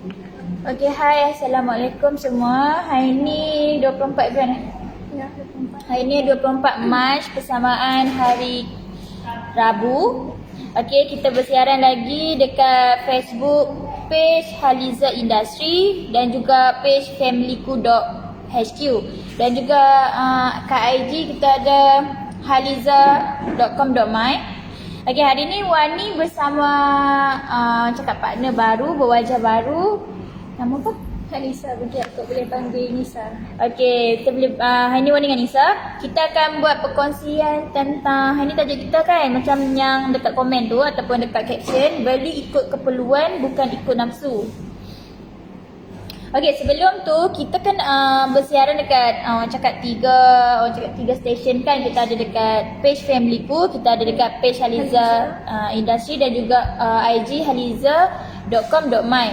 Okey, hai. Assalamualaikum semua. Hari ni 24 bulan. Ya, 24. Hari ni 24 Mac bersamaan hari Rabu. Okey, kita bersiaran lagi dekat Facebook page Haliza Industri dan juga page familyku.hq dan juga kat IG kita ada haliza.com.my. Okey, hari ni Wani bersama cakap partner baru, berwajah baru. Nama apa? Nisa, boleh panggil Nisa. Okey, kita boleh hari ni Wani dengan Nisa. Kita akan buat perkongsian tentang, hari ni tajuk kita kan macam yang dekat komen tu ataupun dekat caption, beli ikut keperluan bukan ikut nafsu. Okey, sebelum tu kita kan bersiaran dekat cakap tiga stesen kan. Kita ada dekat page Familyku, kita ada dekat page Haliza Industri dan juga IG haliza.com.my.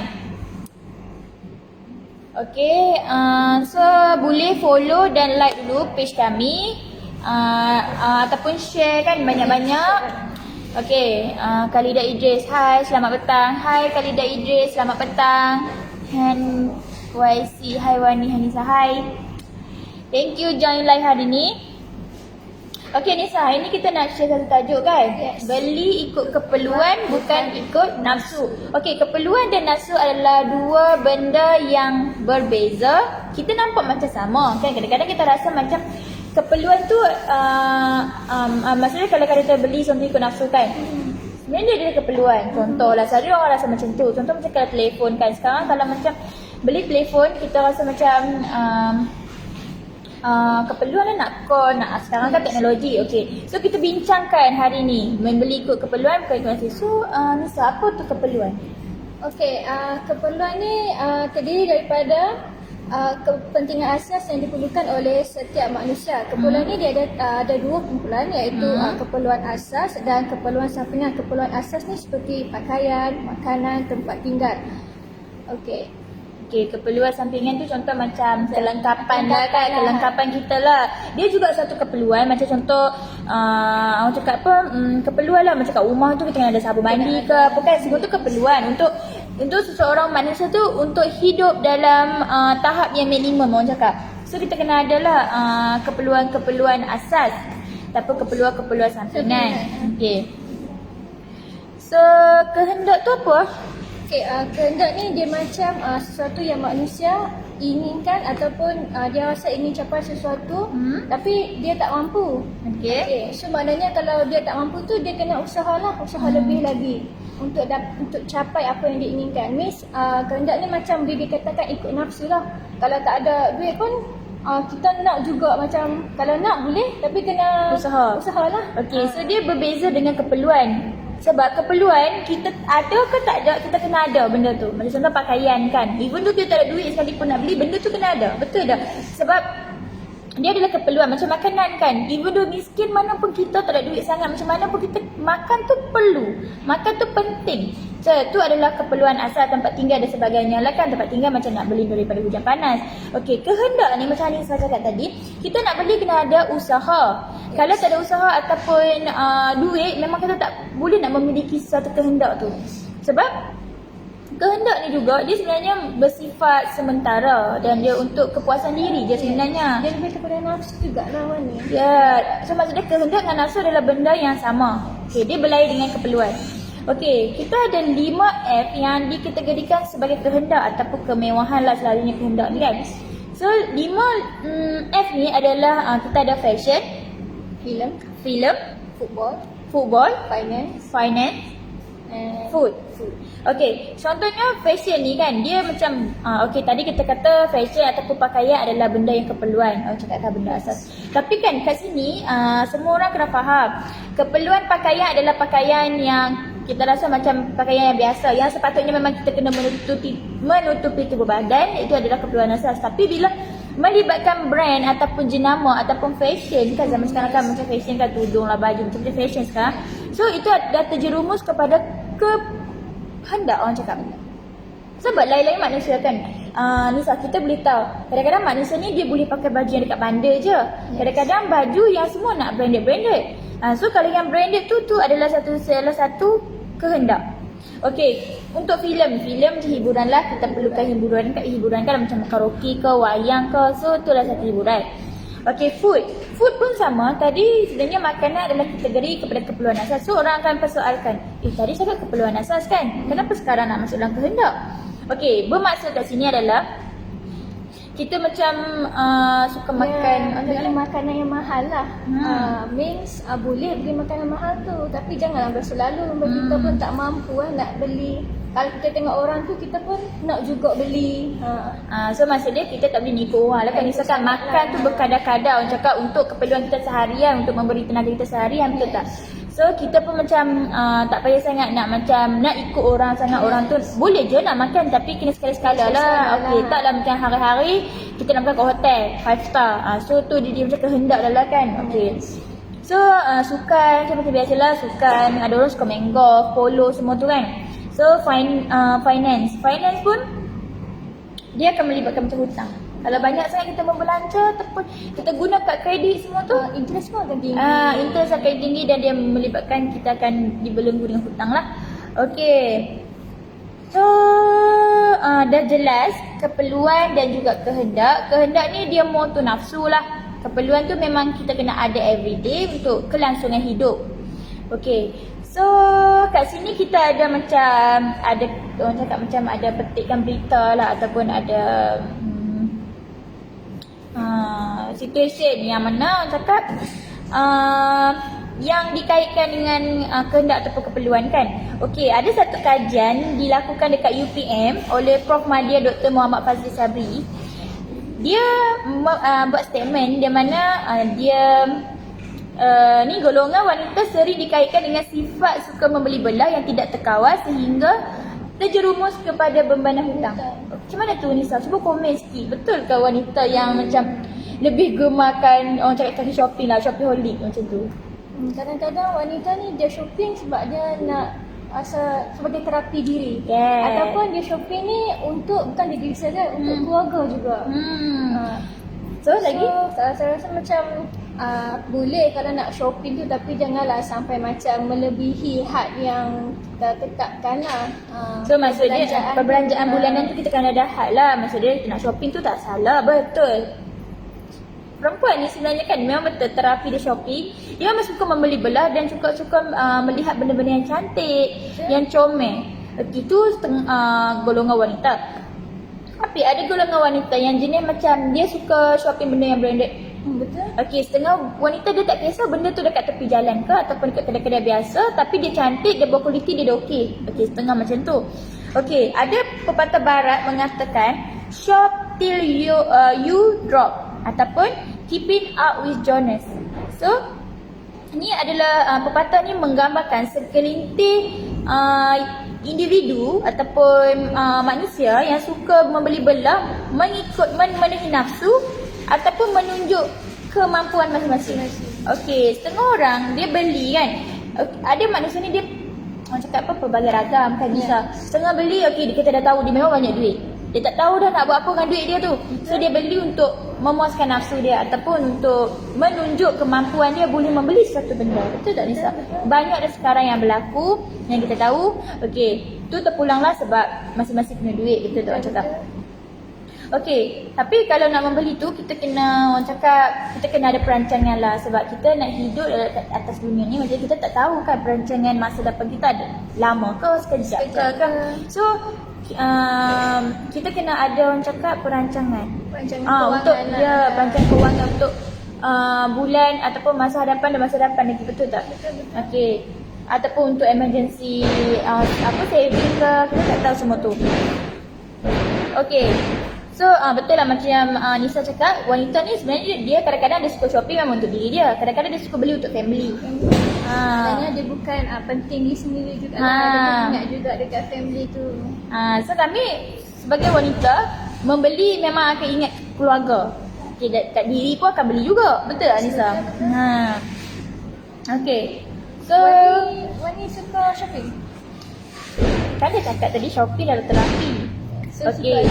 Okey, so boleh follow dan like dulu page kami ataupun share kan banyak-banyak. Okey, Khalida Idris, hai selamat petang. Hai Khalida Idris, selamat petang. And YC, hai Wani, Hanisa, hai. Thank you join live hari ni. Okey Nisa, hari ni kita nak share satu tajuk kan? Yes. Beli ikut keperluan bukan ikut nafsu. Okey, keperluan dan nafsu adalah dua benda yang berbeza. Kita nampak macam sama kan? Kadang-kadang kita rasa macam keperluan tu maksudnya kalau kita beli contoh ikut nafsu kan? Sebenarnya dia ada keperluan. Contohlah, sehari orang rasa macam tu. Contoh macam kalau telefon kan. Sekarang kalau macam beli telefon, kita rasa macam keperluan lah nak call, sekarang kan teknologi. Okay, so kita bincangkan hari ni membeli ikut keperluan bukan ikut nafsu. So Nisa, apa tu keperluan? Okey, keperluan ni terdiri daripada kepentingan asas yang diperlukan oleh setiap manusia. Keperluan ni dia ada dua kumpulan, iaitu keperluan asas dan keperluan sampingan. Keperluan asas ni seperti pakaian, makanan, tempat tinggal. Okey. Okay, keperluan sampingan tu contoh macam kelengkapan lah kan, kelengkapan kita lah. Dia juga satu keperluan, macam contoh orang cakap apa, keperluan lah macam kat rumah tu kita kena ada sabun mandi ke apa kan. Semua tu keperluan untuk seseorang manusia tu untuk hidup dalam tahap yang minimum orang cakap. So kita kena ada lah keperluan-keperluan asas ataupun keperluan-keperluan sampingan. Okay. So kehendak tu apa? Okey, kehendak ni dia macam sesuatu yang manusia inginkan ataupun dia rasa ingin capai sesuatu tapi dia tak mampu. Okey. So maknanya kalau dia tak mampu tu dia kena usaha lebih lagi untuk capai apa yang dia inginkan. Means kehendak ni macam dia dikatakan ikut nafsu lah. Kalau tak ada duit pun kita nak juga, macam kalau nak boleh tapi kena usahalah. Okey, so dia berbeza dengan keperluan. Sebab keperluan kita ada ke tak ada, kita kena ada benda tu. Macam contoh pakaian kan, even tu kita tak ada duit sekalipun nak beli, benda tu kena ada. Betul tak? Sebab dia adalah keperluan. Macam makanan kan, even tu miskin mana pun kita tak ada duit sangat, macam mana pun kita makan tu perlu, makan tu penting. So tu adalah keperluan asal, tempat tinggal dan sebagainya lah kan. Tempat tinggal macam nak beli daripada hujan panas. Okey, kehendak ni macam Hanisa cakap tadi, kita nak beli kena ada usaha. Kalau tak ada usaha ataupun duit, memang kita tak boleh nak memiliki sesuatu kehendak tu. Sebab kehendak ni juga dia sebenarnya bersifat sementara dan dia untuk kepuasan diri je sebenarnya. Dia lebih kepada nafsu juga lawan ni. Ya, so maksudnya kehendak dengan nafsu adalah benda yang sama. Okey, dia berlainan dengan keperluan. Okey, kita ada 5 F yang dikategorikan sebagai kehendak ataupun kemewahan lah selalunya kehendak ni kan. So 5 F ni adalah kita ada fashion, filem, football, finance, food. Okey, contohnya fashion ni kan, dia macam okey tadi kita kata fashion ataupun pakaian adalah benda yang keperluan. Cakapkan benda asas. Tapi kan kat sini semua orang kena faham, keperluan pakaian adalah pakaian yang kita rasa macam pakaian yang biasa, yang sepatutnya memang kita kena menutupi tubuh badan, itu adalah keperluan asas. Tapi bila melibatkan brand ataupun jenama ataupun fashion kan, zaman sekarang kan macam fashion kan, tudung lah, baju macam fashion sekarang. So itu dah terjerumus kepada kehendak orang cakap. Sebab lain-lain manusia kan. Nisa, kita boleh tahu kadang-kadang manusia ni dia boleh pakai baju yang dekat bandar je. Kadang-kadang baju yang semua nak branded. So kalau yang branded tu adalah salah satu kehendak. Okey, untuk filem macam hiburan lah, kita perlukan hiburan. Kat hiburan kan macam karaoke ke, wayang ke, so itulah satu hiburan. Okey, food pun sama. Tadi sebenarnya makanan adalah kategori kepada keperluan asas. So orang akan persoalkan, tadi cakap keperluan asas kan, kenapa sekarang nak masuk dalam kehendak? Okey, bermaksud kat sini adalah kita macam suka makan beli makanan yang mahal lah. Means boleh beli makanan mahal tu, tapi janganlah berselalu. Kita pun tak mampu nak beli. Kalau kita tengok orang tu, kita pun nak juga beli. So maksudnya kita tak boleh nipu orang lah kan. Misalkan makan tu berkadar-kadar, orang cakap untuk keperluan kita seharian, untuk memberi tenaga kita seharian, betul tak? So kita pun macam tak payah sangat nak macam nak ikut orang sangat. Orang tu boleh je nak makan, tapi kena sekali-sekala lah. Okey, taklah macam hari-hari kita nak makan kat hotel 5 star. So tu dia macam kehendak dah lah kan. Okey. So sukan macam biasalah, sukan ada orang suka main golf, polo semua tu kan. So finance pun dia akan melibatkan macam hutang. Kalau banyak sangat kita membelanja ataupun kita guna kad kredit semua tu, Interest pun akan tinggi. Interest akan tinggi dan dia melibatkan kita akan dibelenggu dengan hutang lah. Okey. So dah jelas keperluan dan juga kehendak. Kehendak ni dia more tu nafsu lah. Keperluan tu memang kita kena ada everyday untuk kelangsungan hidup. Okey. So kat sini kita ada macam ada orang cakap macam ada petikan berita lah, ataupun ada situasi yang mana orang cakap yang dikaitkan dengan kehendak ataupun keperluan kan. Okey, ada satu kajian dilakukan dekat UPM oleh Prof Madya Dr. Muhammad Fazli Sabri. Dia buat statement di mana dia ni golongan wanita sering dikaitkan dengan sifat suka membeli belah yang tidak terkawal sehingga terjerumus kepada bebanan hutang. Macam mana tu Nisa? Cuba komen sikit. Betul ke wanita yang macam lebih gemakan orang cakap kaki shopping lah, shopaholic macam tu? Kadang-kadang wanita ni dia shopping sebab dia nak sebagai terapi diri. Ataupun dia shopping ni untuk bukan diri saja, untuk keluarga juga. So lagi? Saya rasa macam boleh kalau nak shopping tu, tapi janganlah sampai macam melebihi had yang kita tetapkan lah. So maksudnya perbelanjaan bulanan tu kita kena ada had lah. Maksudnya nak shopping tu tak salah, betul. Perempuan ni sebenarnya kan memang betul terapi dia shopping. Dia memang suka membeli belah dan suka melihat benda-benda yang cantik, yang comel. Itu golongan wanita. Tapi ada golongan wanita yang jenis macam dia suka shopping benda yang branded. Betul. Okey, setengah wanita dia tak kisah benda tu dekat tepi jalan ke ataupun dekat kedai-kedai biasa, tapi dia cantik, dia berkualiti, dia dah okey. Okey, setengah macam tu. Okey, ada pepatah barat mengatakan shop till you drop ataupun keeping up with Jonas. So, ini adalah pepatah ni menggambarkan segelintir individu ataupun manusia yang suka membeli belah mengikut memenuhi nafsu ataupun menunjuk kemampuan masing-masing. Okey, setengah orang dia beli kan. Ada manusia ni dia orang cakap apa, pelbagai ragam kan bisa. Setengah beli, okey kita dah tahu dia memang banyak duit. Dia tak tahu dah nak buat apa dengan duit dia tu. So dia beli untuk memuaskan nafsu dia ataupun untuk menunjuk kemampuan dia boleh membeli sesuatu benda. Betul tak Nisa? Banyak dah sekarang yang berlaku yang kita tahu. Okey, tu terpulanglah sebab masing-masing punya duit, betul tak orang cakap? Okey, tapi kalau nak membeli tu kita kena orang cakap kita kena ada perancangan lah, sebab kita nak hidup atas dunia ni macam kita tak tahu kan perancangan masa depan kita ada lama ke sekejap ke kan. So kita kena ada orang cakap perancangan. Untuk dia perancangan kewangan untuk bulan ataupun masa hadapan dan masa depan lagi, betul tak? Okey. Ataupun untuk emergency saving ke, kita tak tahu semua tu. Okey. So betul lah macam Nisa cakap, wanita ni sebenarnya dia kadang-kadang dia suka shopping memang untuk diri dia. Kadang-kadang dia suka beli untuk family. Sebenarnya dia bukan penting diri sendiri juga lah. Dia ingat juga dekat family tu. So kami sebagai wanita membeli memang akan ingat keluarga. Okay, dekat diri pun akan beli juga. Betul tak Nisa? Okay. So Wani suka shopping? kan dia cakap tadi shopping adalah terapi. Okey.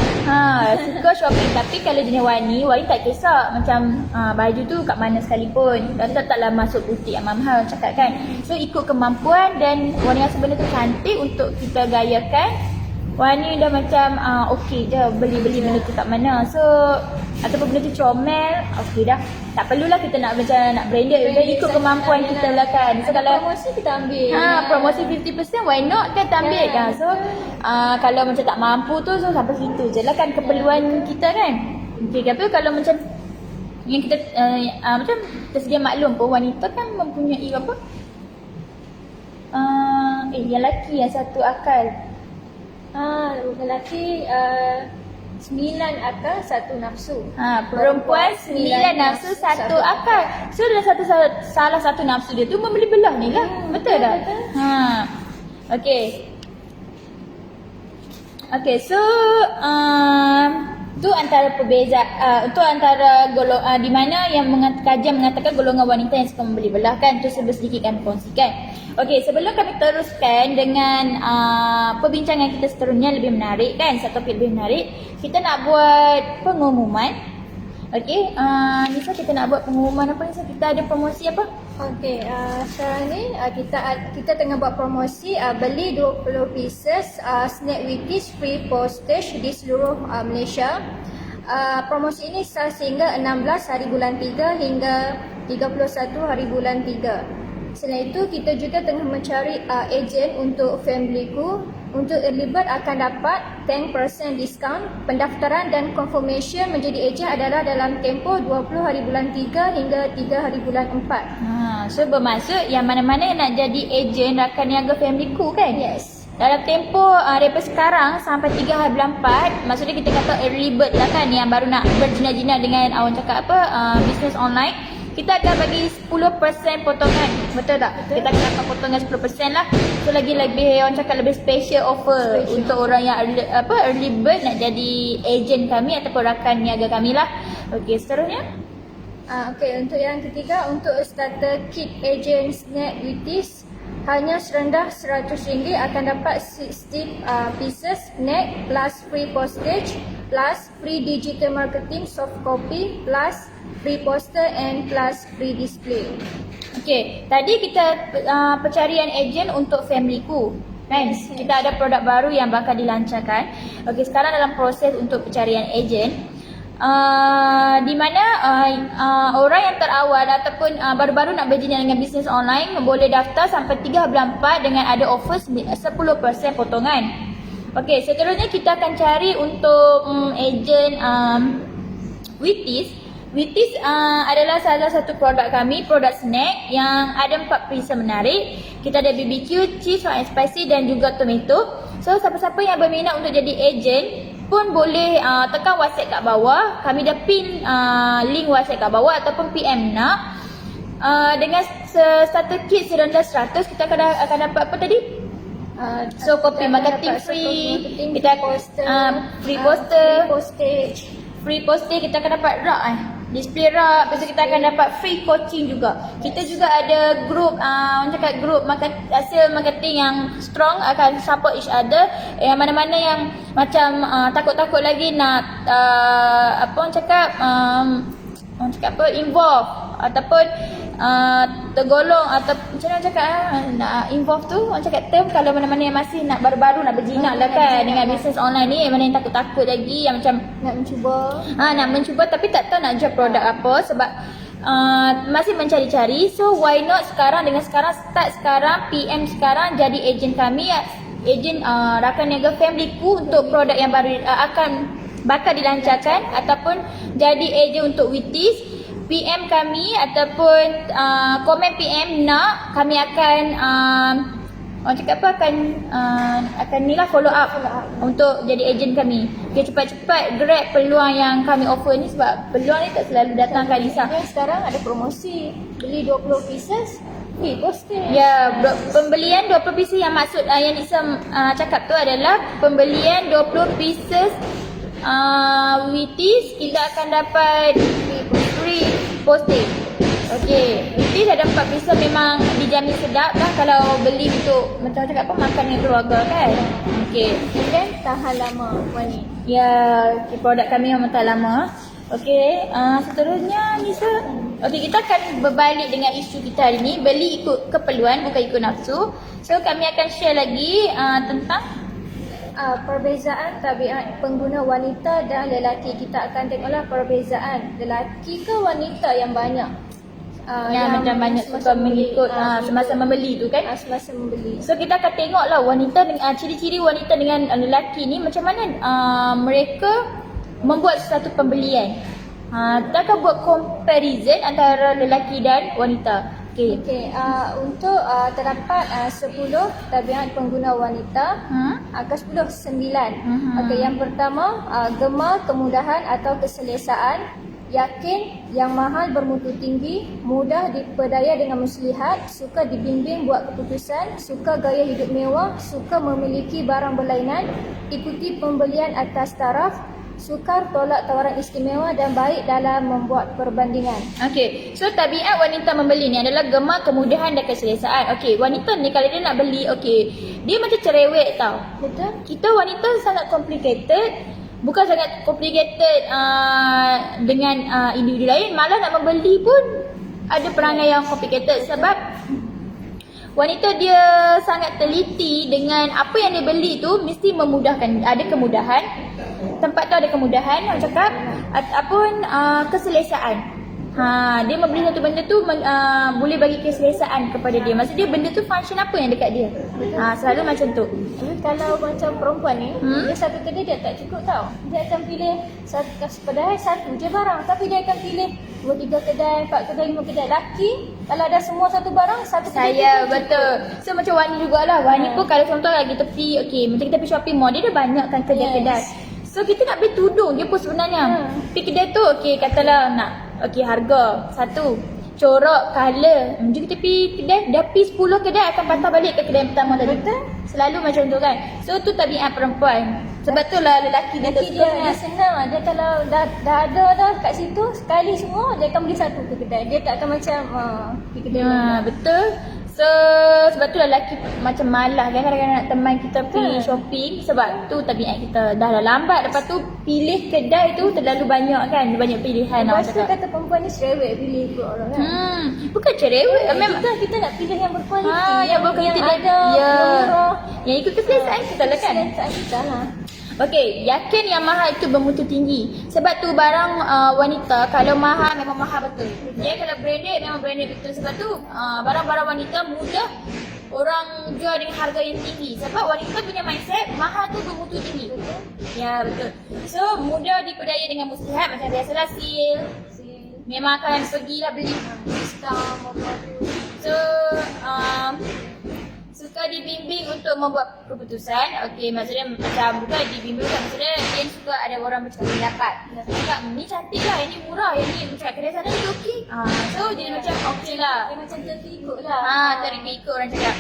Suka shopping, tapi kalau jenis Wani tak kisah macam baju tu kat mana sekalipun. Dan taklah masuk butik yang mahal cakap kan. So ikut kemampuan, dan Wani rasa benda tu cantik untuk kita gayakan. Wani dah macam okey je beli benda tu kat mana. So ataupun benda tu comel, okey dah. Tak perlulah kita nak macam nak branded, dah ikut kemampuan kita lah kan. So kalau promosi kita ambil. promosi 50%, why not kan, kita ambil kan. So kalau macam tak mampu tu, so sampai situ je lah kan keperluan kita kan. Okey, tapi kalau macam yang kita macam tersedia maklum pun, wanita kan mempunyai apa, yang lelaki yang satu akal. Lelaki 9 akal, 1 nafsu. Perempuan 9 nafsu, 1 akal. So salah satu nafsu dia tu membeli belah ni lah. Betul tak? Okay, so tu antara perbezaan, tu antara di mana yang kajian mengatakan golongan wanita yang suka membeli belah kan. Tu sedikit kami kongsikan. Okey, sebelum kami teruskan dengan perbincangan kita seterusnya lebih menarik kan, satu topik lebih menarik, kita nak buat pengumuman. Okey, Nisa, kita nak buat pengumuman apa Nisa? Kita ada promosi apa? Okey, sekarang ni kita tengah buat promosi beli 20 pieces snack Wheaties free postage di seluruh Malaysia. Promosi ini sah sehingga 16 hari bulan 3 hingga 31 hari bulan 3. Selain itu, kita juga tengah mencari ejen untuk Familyku. Untuk early bird akan dapat 10% diskaun. Pendaftaran dan confirmation menjadi ejen adalah dalam tempoh 20 hari bulan 3 hingga 3 hari bulan 4. So bermaksud yang mana-mana yang nak jadi ejen rakan niaga Familyku kan? Yes. Dalam tempoh daripada sekarang sampai 3 hari bulan 4, maksudnya kita kata early bird lah kan, yang baru nak berjinak-jinak dengan orang cakap apa, bisnes online. Kita akan bagi 10% potongan. Betul tak? Betul. Kita akan dapat potongan 10% lah. So lagi-lagi orang cakap lebih special offer untuk orang yang early bird nak jadi ejen kami ataupun rakan niaga kami lah. Okey, seterusnya. Okey, untuk yang ketiga, untuk starter kit ejen snack Wheaties hanya serendah RM100 akan dapat 60 pieces snack plus free postage plus free digital marketing soft copy plus free poster and plus free display. Okey, tadi kita pencarian ejen untuk Familyku kan? Kita ada produk baru yang bakal dilancarkan. Okey, sekarang dalam proses untuk pencarian ejen. Di mana orang yang terawal ataupun baru-baru nak berjinak dengan bisnes online boleh daftar sampai 3 bulan 4 dengan ada offer 10% potongan. Okey, seterusnya kita akan cari untuk ejen Wheaties. Wheaties adalah salah satu produk kami, produk snack yang ada 4 pieces menarik. Kita ada BBQ, cheese, hot and spicy dan juga tomato. So siapa-siapa yang berminat untuk jadi ejen pun boleh tekan WhatsApp kat bawah. Kami dah pin link WhatsApp kat bawah ataupun PM nak. Dengan starter kit serendah 100, kita akan dapat apa tadi? So copy marketing free, kita free poster, free postage, kita akan dapat rak display rak. Lepas tu kita akan dapat free coaching juga. Kita juga ada group, orang cakap group hasil marketing yang strong, akan support each other. Yang mana-mana yang macam takut-takut lagi nak orang cakap apa, involve ataupun tergolong atau macam mana cakap nak involve tu, orang cakap term, kalau mana-mana yang masih nak baru-baru nak berjinak lah kan dengan bisnes online ni, yang mana yang takut-takut lagi, yang macam nak mencuba tapi tak tahu nak jual produk apa sebab masih mencari-cari. So why not sekarang, start sekarang, PM sekarang, jadi ejen kami, ejen rakan niaga Familyku untuk produk yang baru bakal dilancarkan, ataupun jadi ejen untuk Wheaties. PM kami ataupun komen PM nak, kami akan orang cakap apa, akan ni lah follow up untuk jadi ejen kami. Okay, cepat-cepat grab peluang yang kami offer ni, sebab peluang ni tak selalu datang kan Lisa. Sekarang ada promosi, beli 20 pieces free postage. Ya, pembelian 20 pieces yang maksud yang Lisa cakap tu adalah pembelian 20 pieces Wheaties, kita akan dapat free postage. Okey, Wheaties ada 4 pieces, memang dijamin sedap lah kalau beli untuk macam cakap apa, makan dengan keluarga kan. Okey, dan tahan lama Wani. Ya, produk kami memang tak lama. Okey, seterusnya Nisa. Okey, kita akan berbalik dengan isu kita hari ni. Beli ikut keperluan, bukan ikut nafsu. So, kami akan share lagi tentang perbezaan tabiat pengguna wanita dan lelaki. Kita akan tengoklah perbezaan lelaki ke wanita yang banyak. yang macam banyak suka mengikut semasa membeli tu kan. Semasa membeli. So kita akan tengoklah wanita dengan ciri-ciri wanita dengan lelaki ni macam mana mereka membuat sesuatu pembelian. Kita akan buat comparison antara lelaki dan wanita. Okey. Untuk terdapat 10 tabiat pengguna wanita. Ke 9. Okey, yang pertama gemar, kemudahan atau keselesaan, yakin, yang mahal, bermutu tinggi, mudah diperdaya dengan muslihat, suka dibimbing buat keputusan, suka gaya hidup mewah, suka memiliki barang berlainan, ikuti pembelian atas taraf, sukar tolak tawaran istimewa dan baik dalam membuat perbandingan. Okey, so tabiat wanita membeli ni adalah gemar, kemudahan dan keselesaan. Okey, wanita ni kalau dia nak beli, okey, dia macam cerewet tau. Betul? Kita wanita sangat complicated. Bukan sangat complicated dengan individu lain, malah nak membeli pun ada perangai yang complicated sebab wanita dia sangat teliti dengan apa yang dia beli tu mesti memudahkan, ada kemudahan. Tempat tu ada kemudahan, orang cakap, ataupun keselesaan. Dia membeli satu benda tu boleh bagi keselesaan kepada dia. Maksud dia benda tu function apa yang dekat dia. Selalu macam tu. Kalau macam perempuan ni, dia satu kedai dia tak cukup tau. Dia akan pilih satu kedai, satu je barang. Tapi dia akan pilih 2, 3 kedai, 4 kedai, 5 kedai. Laki, kalau ada semua satu barang, satu kedai. Saya betul. So macam Wani jugalah. Wani pun kalau contoh lagi tepi, okey, macam kita pergi shopping mall, dia ada banyak kan kedai-kedai. So kita nak beli tudung je pun sebenarnya. Pergi kedai tu, okey, katalah nak, okey, harga satu, corak, colour. Macam kita pergi kedai, dah pergi 10 kedai akan patah balik ke kedai yang pertama tadi. Betul. Selalu macam tu kan. So tu tabiat perempuan. Sebab tu lah lelaki dia tak suka Dia senang lah. Dia kalau dah ada dah kat situ, sekali semua, dia akan beli satu ke kedai. Dia tak akan macam pergi kedai lain. betul. So sebab tu lelaki macam malas kan kadang-kadang nak teman kita pergi shopping. Sebab tu tabiat kita dah lambat. Lepas tu pilih kedai tu terlalu banyak kan. Banyak pilihan. Lepas tu kata perempuan ni cerewet pilih ikut orang kan. Bukan cerewet. Memang Kita nak pilih yang berkualiti. yang berkualiti yang ada, ya. murah. Yang ikut keselesaan kita lah kan. Keselesaan kita lah. Okey, yakin yang mahal itu bermutu tinggi. Sebab tu barang wanita kalau mahal memang mahal betul. Dia kalau branded memang branded betul. Sebab tu barang-barang wanita mudah orang jual dengan harga yang tinggi. Sebab wanita punya mindset mahal tu bermutu tinggi. Ya, betul. So mudah diperdaya dengan muslihat macam biasalah sale. Memang akan pergilah beli diskaun apa tu. So suka dibimbing untuk membuat keputusan. Okey, maksudnya macam bukan dibimbing kan, maksudnya dia suka ada orang macam pendapat. Cakap ni cantik lah, yang ni murah, yang ni macam kedai sana ni okey. So dia macam okey lah. Dia macam terikut lah. Terikut orang cakap.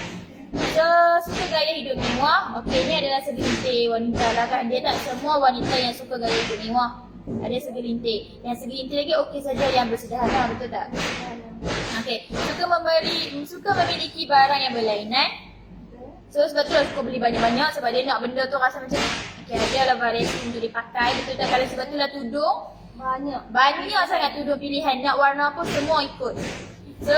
So suka gaya hidup mewah. Okey, ni adalah segelintir wanita lah kan. Dia tak semua wanita yang suka gaya hidup mewah. Ada segelintir. Yang segelintir lagi okey saja yang bersederhana, betul tak? Okey, suka memiliki barang yang berlainan. So sebab tu lah suka beli banyak-banyak sebab dia nak benda tu rasa macam okey, ada lah variasi untuk dipakai, betul tak? Kalau sebab tu lah tudung banyak sangat tudung pilihan, nak warna apa semua ikut. So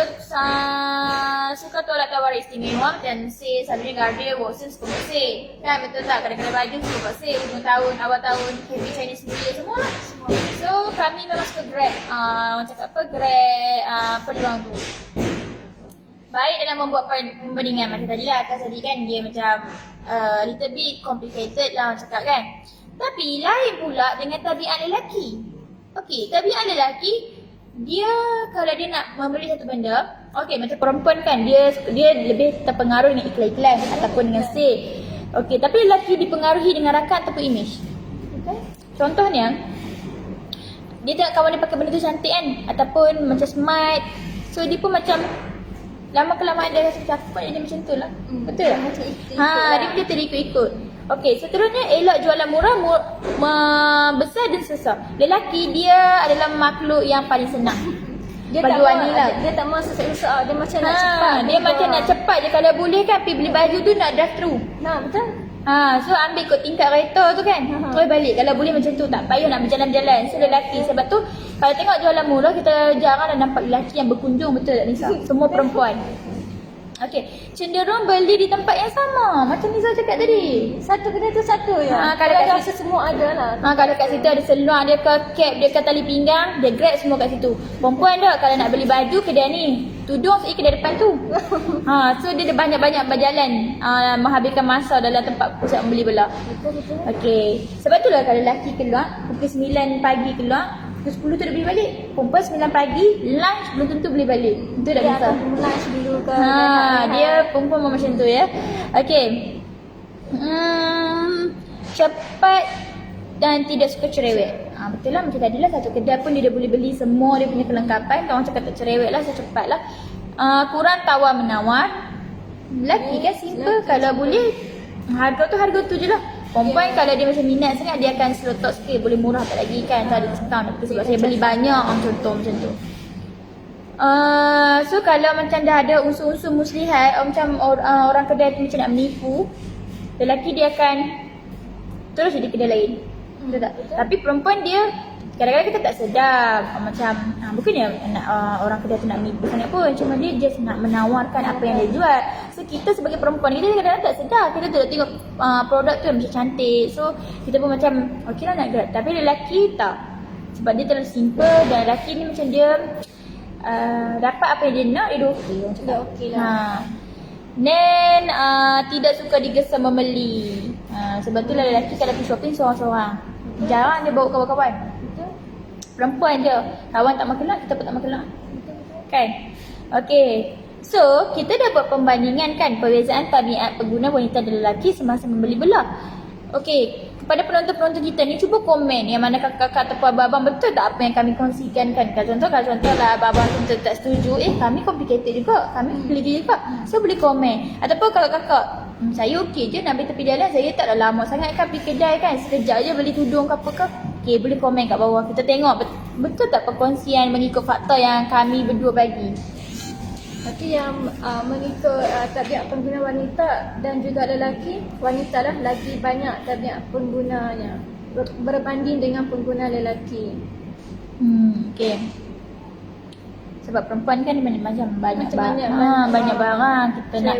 suka tolak tawaran istimewa dan say selalunya Garnier, Watsons suka buat say kan, betul tak? Kadang-kadang baju suka buat say, hujung tahun, awal tahun, Happy Chinese New Year semua lah. So kami memang suka grab, orang cakap apa, grab peluang tu. Baik dalam membuat perbandingan macam tadi lah. Tadi kan dia macam little bit complicated lah orang cakap kan. Tapi lain pula dengan tabiat lelaki. Okey, tabiat lelaki, dia kalau dia nak membeli satu benda, okey macam perempuan kan, dia lebih terpengaruh dengan iklan-iklan ataupun dengan sale. Okey, tapi lelaki dipengaruhi dengan rakan ataupun image. Okay. Contohnya, dia tengok kawan dia pakai benda tu cantik kan, ataupun macam smart. So dia pun macam lama kelamaan dia rasa cakap dia macam tu lah. Betul tak? Dia terikut-ikut. Okey, seterusnya elak jualan murah, besar dan susah. Lelaki dia adalah makhluk yang paling senang. Dia bagi tak wanita lah. Dia tak mahu susah-susah. Dia macam nak cepat. Dia macam nak cepat je. Kalau boleh kan pergi beli baju tu nak drive through. Betul. So ambil ikut tingkat kereta tu kan. Terus balik. Kalau boleh macam tu, tak payah nak berjalan-jalan. So lelaki, sebab tu kalau tengok jualan murah, kita jarang dah nampak lelaki yang berkunjung, betul tak Nisa? Semua perempuan. Okey, cenderung beli di tempat yang sama. Macam Nisa cakap tadi. Satu kedai tu satu je. Kalau kat rasa semua ada lah. Kalau kat situ ada seluar, dia ke cap, dia ke tali pinggang, dia grab semua kat situ. Perempuan dah kalau nak beli baju kedai ni, tudung sekali kedai depan tu. So dia ada banyak-banyak berjalan, menghabiskan masa dalam tempat pusat membeli belah. Betul. Okey. Sebab tu lah kalau lelaki keluar pukul 9 pagi keluar, pukul 10 tu dah beli balik. Perempuan 9 pagi, lunch belum tentu beli balik. Betul tak Dia Nisa? akan lunch dulu ke. Dia perempuan memang macam tu ya. Okey. Cepat dan tidak suka cerewet. Betul lah, macam tadi lah, satu kedai pun dia dah boleh beli semua dia punya kelengkapan. Kalau orang cakap tak cerewet lah, saya cepat lah. Kurang tawar menawar. Lelaki kan simple, kalau boleh harga tu je lah. Perempuan kalau dia macam minat sangat, dia akan slow talk sikit, boleh murah tak lagi kan, tak ada diskaun. Tapi sebab saya beli banyak, contoh macam tu. So kalau macam dah ada unsur-unsur muslihat, macam orang kedai tu macam nak menipu, lelaki dia akan terus jadi kedai lain. Betul tak? Tapi perempuan dia kadang-kadang kita tak sedar, macam bukannya nak, orang kedai tu nak menipu sangat pun, cuma dia just nak menawarkan apa yang dia jual. So kita sebagai perempuan, kita kadang-kadang tak sedar, kita tu tengok produk tu macam cantik, so kita pun macam okey lah nak grab. Tapi lelaki tak, sebab dia terlalu simple, dan lelaki ni macam dia dapat apa yang dia nak, dia dah okey. Dah okey lah. Then tidak suka digesa membeli. Sebab tu lah lelaki kalau pergi shopping seorang-seorang, jarang dia bawa kawan-kawan. Perempuan je, kawan tak makan nak, kita pun tak makan nak. Kan? Okey. So, kita dah buat pembandingan kan perbezaan tabiat pengguna wanita dan lelaki semasa membeli belah. Okey, kepada penonton-penonton kita ni, cuba komen yang mana kakak-kakak ataupun abang-abang betul tak apa yang kami kongsikan kan. Kalau contoh lah abang-abang tu tak setuju, kami complicated juga, kami complicated juga. So boleh komen. Ataupun kalau kakak, saya okey je nak pergi tepi jalan, saya tak dah lama sangat kan pergi kedai kan, sekejap je beli tudung ke apa ke. Okey, boleh komen kat bawah. Kita tengok betul tak perkongsian mengikut fakta yang kami berdua bagi. Tapi yang mengikut tabiat pengguna wanita dan juga lelaki, wanita lah lagi banyak tabiat penggunanya berbanding dengan pengguna lelaki. Okey. Sebab perempuan kan banyak macam banyak barang kita nak.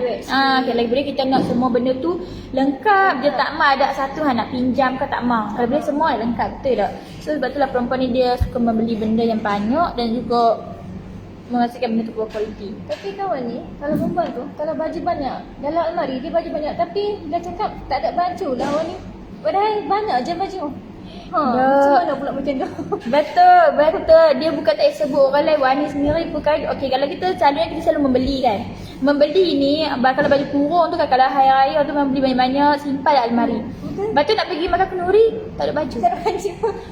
Okay, lagi boleh kita nak semua benda tu lengkap je, tak mau ada satu nak pinjam ke tak mau. Kalau boleh semua lengkap, betul tak? So sebab itulah perempuan ni dia suka membeli benda yang banyak dan juga menghasilkan benda tu berkualiti. Tapi kawan ni, kalau perempuan tu, kalau baju banyak, dalam almari dia baju banyak, tapi dia cakap tak ada baju lah awak ni. Padahal banyak je baju. Macam mana pula macam tu? Betul. Dia bukan tak sebut orang lain, Wani sendiri pun kan. Okey, kalau kita selalunya kita selalu membeli kan. Membeli ni, kalau baju kurung tu kan, kalau hari raya tu membeli banyak-banyak, simpan dalam almari. Lepas tu nak pergi makan kenduri, tak ada baju.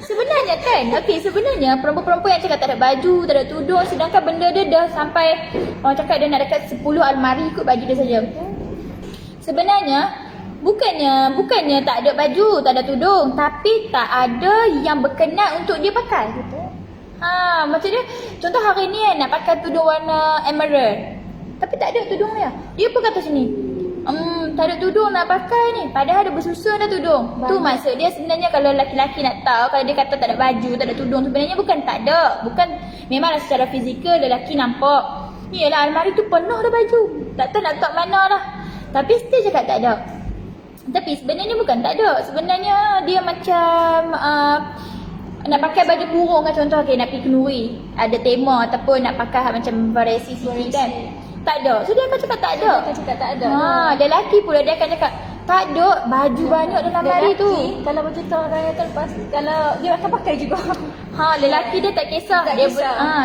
Sebenarnya kan, okey, sebenarnya perempuan-perempuan yang cakap tak ada baju, tak ada tudung, sedangkan benda dia dah sampai, orang cakap dia nak dekat 10 almari ikut baju dia saja. Sebenarnya Bukannya tak ada baju, tak ada tudung, tapi tak ada yang berkenan untuk dia pakai. Macam dia, contoh hari ni nak pakai tudung warna emerald, tapi tak ada tudung dia. Dia pun kata sini, tak ada tudung nak pakai ni, padahal ada bersusun dah tudung. Tu maksud dia sebenarnya. Kalau lelaki-lelaki nak tahu, kalau dia kata tak ada baju, tak ada tudung, sebenarnya bukan tak ada. Memanglah secara fizikal lelaki nampak, ni lah almari tu penuh dah baju, tak tahu nak letak mana dah, tapi still cakap tak ada. Tapi sebenarnya bukan tak ada. Sebenarnya dia macam nak pakai baju kurung kan, contoh nak pergi kenduri, ada tema ataupun nak pakai macam variasi sikit kan, tak ada. So dia akan cakap tak ada. Dia akan cakap tak ada. Lelaki pula dia akan cakap tak ada baju banyak dalam almari tu. Kalau baju tu orang akan lepas, kalau dia akan pakai juga. Lelaki dia tak kisah.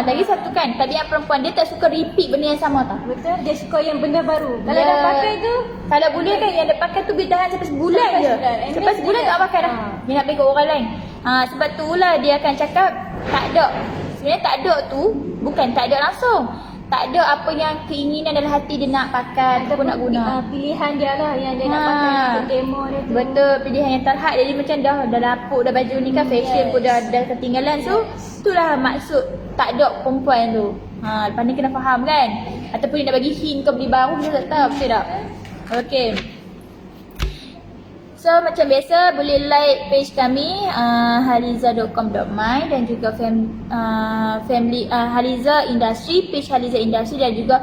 Lagi satu kan, tabiat perempuan dia tak suka repeat benda yang sama tau. Betul, dia suka yang benda baru. Kalau dah pakai tu, kalau boleh kan yang dia pakai tu boleh tahan sampai sebulan je. Sampai sebulan tak pakai dah. Dia nak bagi ke orang lain. Sebab tu lah dia akan cakap tak ada. Sebenarnya tak ada tu bukan tak ada langsung. Tak ada apa yang keinginan dalam hati dia nak pakai ataupun nak guna. Pilihan dia lah yang dia nak pakai untuk demo dia tu. Betul, pilihan yang terhad. Jadi macam dah lapuk dah baju ni kan, fashion pun dah ketinggalan. So itulah maksud tak ada perempuan tu. Lepas ni kena faham kan. Ataupun dia nak bagi hint kau beli baru, dia tak tahu, betul tak? Okey. So macam biasa boleh like page kami haliza.com.my dan juga family Haliza Industry, page Haliza Industry dan juga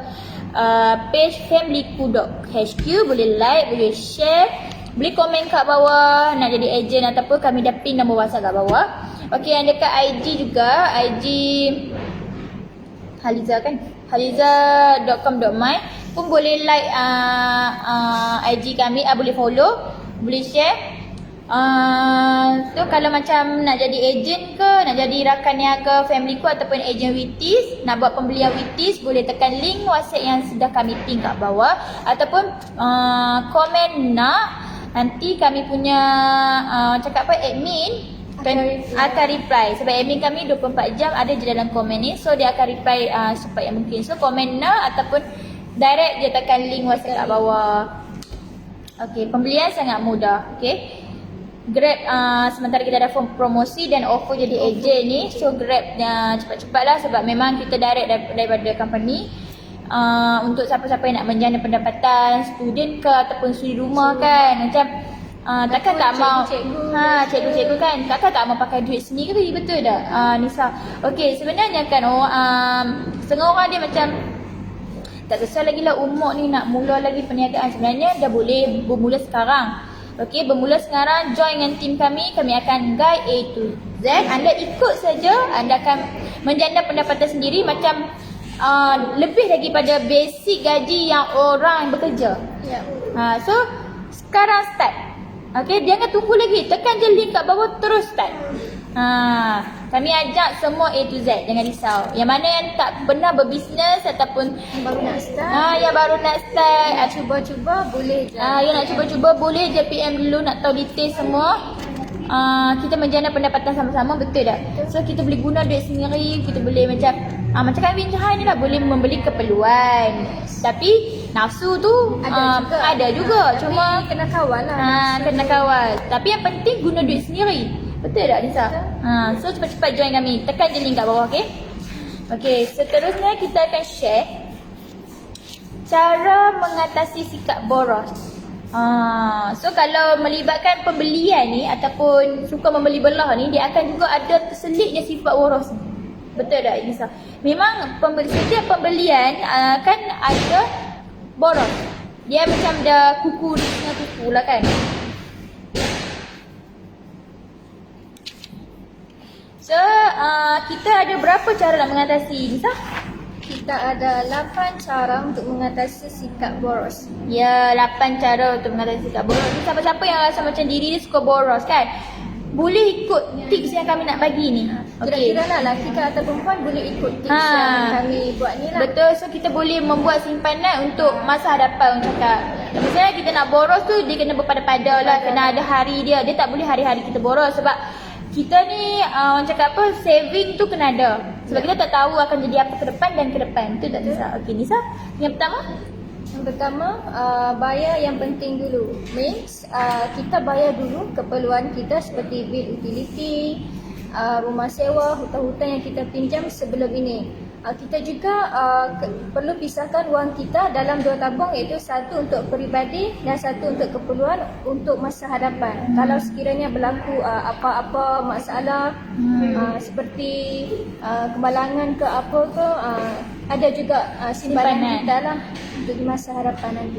page familyku.hq. Boleh like, boleh share, boleh komen kat bawah nak jadi agent ataupun kami dah pin nombor WhatsApp kat bawah. Okey, yang dekat IG juga, IG Haliza kan, haliza.com.my pun boleh like IG kami, boleh follow, boleh share. So kalau macam nak jadi agent ke, nak jadi rakan niaga family ku ataupun agent Witis, nak buat pembelian Witis, boleh tekan link WhatsApp yang sudah kami pin kat bawah ataupun komen nak, nanti kami punya cakap apa, admin akan reply sebab admin kami 24 jam ada je dalam komen ni. So dia akan reply cepat yang mungkin. So komen nak ataupun direct dia tekan link WhatsApp kat bawah. Okey, pembelian sangat mudah. Okey, Grab sementara kita ada promosi dan offer jadi agent ni. So Grab cepat-cepat lah sebab memang kita direct daripada company. Untuk siapa-siapa yang nak menjana pendapatan, student ke ataupun suri rumah kan, macam takkan tak mau cikgu-cikgu kan, takkan tak mau pakai duit sendiri, betul tak Nisa? Okey, sebenarnya kan setengah orang dia macam tak besar lagi lah umur ni nak mula lagi perniagaan. Sebenarnya dah boleh bermula sekarang. Okey, bermula sekarang, join dengan tim kami akan guide A to Z. Anda ikut saja, anda akan menjana pendapatan sendiri macam lebih daripada basic gaji yang orang bekerja. So sekarang start. Okey, jangan tunggu lagi, tekan je link kat bawah, terus start. Kami ajak semua A to Z, jangan risau. Yang mana yang tak pernah berbisnes ataupun baru nak start, yang baru nak start, nak cuba-cuba boleh je. yang nak cuba-cuba boleh je PM dulu nak tahu detail semua. Kita menjana pendapatan sama-sama, betul tak? So kita boleh guna duit sendiri, kita boleh macam kami Jahan ni lah, boleh membeli keperluan. Tapi nafsu tu ada juga. Tapi Cuma kena kawal lah. kena kawal. Tapi yang penting guna duit sendiri. Betul tak Nisa? So cepat-cepat join kami. Tekan je link kat bawah, okey? Okey, seterusnya kita akan share cara mengatasi sikap boros. So kalau melibatkan pembelian ni ataupun suka membeli belah ni, dia akan juga ada terselitnya sifat boros ni. Betul tak Nisa? Memang setiap pembelian kan ada boros. Dia macam dah kuku di tengah kuku lah kan. So kita ada berapa cara nak mengatasi Nisa? Kita ada 8 cara untuk mengatasi sikap boros. Ya, 8 cara untuk mengatasi sikap boros. Siapa-siapa yang rasa macam diri dia suka boros kan, boleh ikut tips yang kami nak bagi ni. Okey. Kira-kira lah lelaki atau perempuan boleh ikut tips yang kami buat ni lah. Betul, so kita boleh membuat simpanan untuk masa hadapan, orang cakap. Misalnya kita nak boros tu, dia kena berpada-pada lah, kena ada hari dia. Dia tak boleh hari-hari kita boros sebab kita ni orang cakap apa, saving tu kena ada. Sebab kita tak tahu akan jadi apa ke depan dan ke depan. Betul tak Nisa? Okey Nisa, yang pertama? Yang pertama, bayar yang penting dulu. Means kita bayar dulu keperluan kita seperti bil utility, rumah sewa, hutang-hutang yang kita pinjam sebelum ini. Kita juga perlu pisahkan wang kita dalam 2 tabung, iaitu satu untuk peribadi dan satu untuk keperluan untuk masa hadapan. Kalau sekiranya berlaku apa-apa masalah seperti kemalangan ke apa ke, ada juga simpanan kita lah untuk di masa harapan nanti.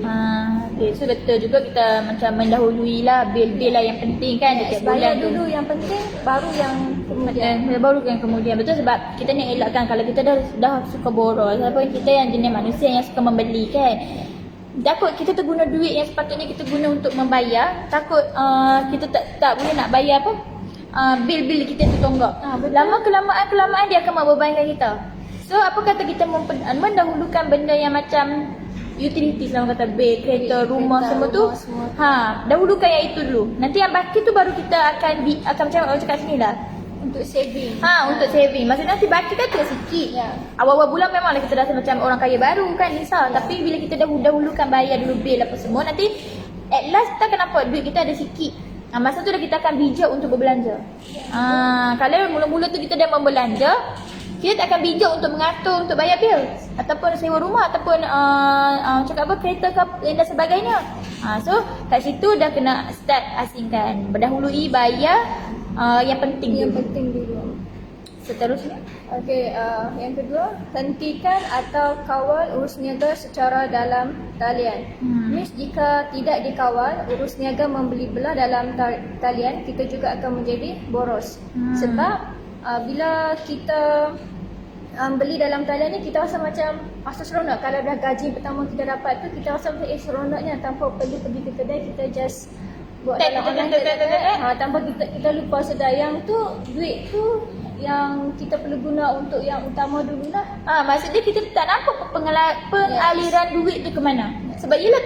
Okay, so betul juga kita macam mendahului lah bil-bil lah yang penting kan. Bayar dulu yang penting, baru yang kemudian. Baru yang kemudian. Betul, sebab kita nak elakkan kalau kita dah suka boros, ataupun kita yang jenis manusia yang suka membeli kan, takut kita terguna duit yang sepatutnya kita guna untuk membayar, takut kita tak boleh nak bayar apa bil-bil kita tu tonggak. Lama kelamaan dia akan membebankan kita. So apa kata kita mendahulukan benda yang macam utilities lah, orang kata bil, kereta, rumah semua tu. Dahulukan yang itu dulu. Nanti yang baki tu baru kita akan macam orang cakap sini lah, untuk saving. Untuk saving. Maksudnya nanti baki kan tinggal sikit. Awal-awal bulan memanglah kita rasa macam orang kaya baru kan Nisa. Tapi bila kita dahulukan bayar dulu bil apa semua, nanti at last kita akan nampak duit kita ada sikit. Masa tu dah kita akan bijak untuk berbelanja. Kalau mula-mula tu kita dah membelanja, kita tak akan bijak untuk mengatur untuk bayar bil ataupun sewa rumah ataupun cakap apa kereta ke dan sebagainya. So kat situ dah kena start asingkan, berdahului bayar yang penting Yang dulu. penting dulu. Seterusnya Okey, yang kedua, hentikan atau kawal urus niaga secara dalam talian. Means jika tidak dikawal, urus niaga membeli belah dalam talian, kita juga akan menjadi boros. Sebab bila kita beli dalam talian ni, kita rasa macam seronok. Kalau dah gaji pertama kita dapat tu, kita rasa macam seronoknya tanpa perlu pergi ke kedai, kita just buat dalam online tanpa kita lupa sedar yang tu duit tu yang kita perlu guna untuk yang utama dululah. maksudnya kita tak nampak pengaliran duit tu ke mana. Sebab yelah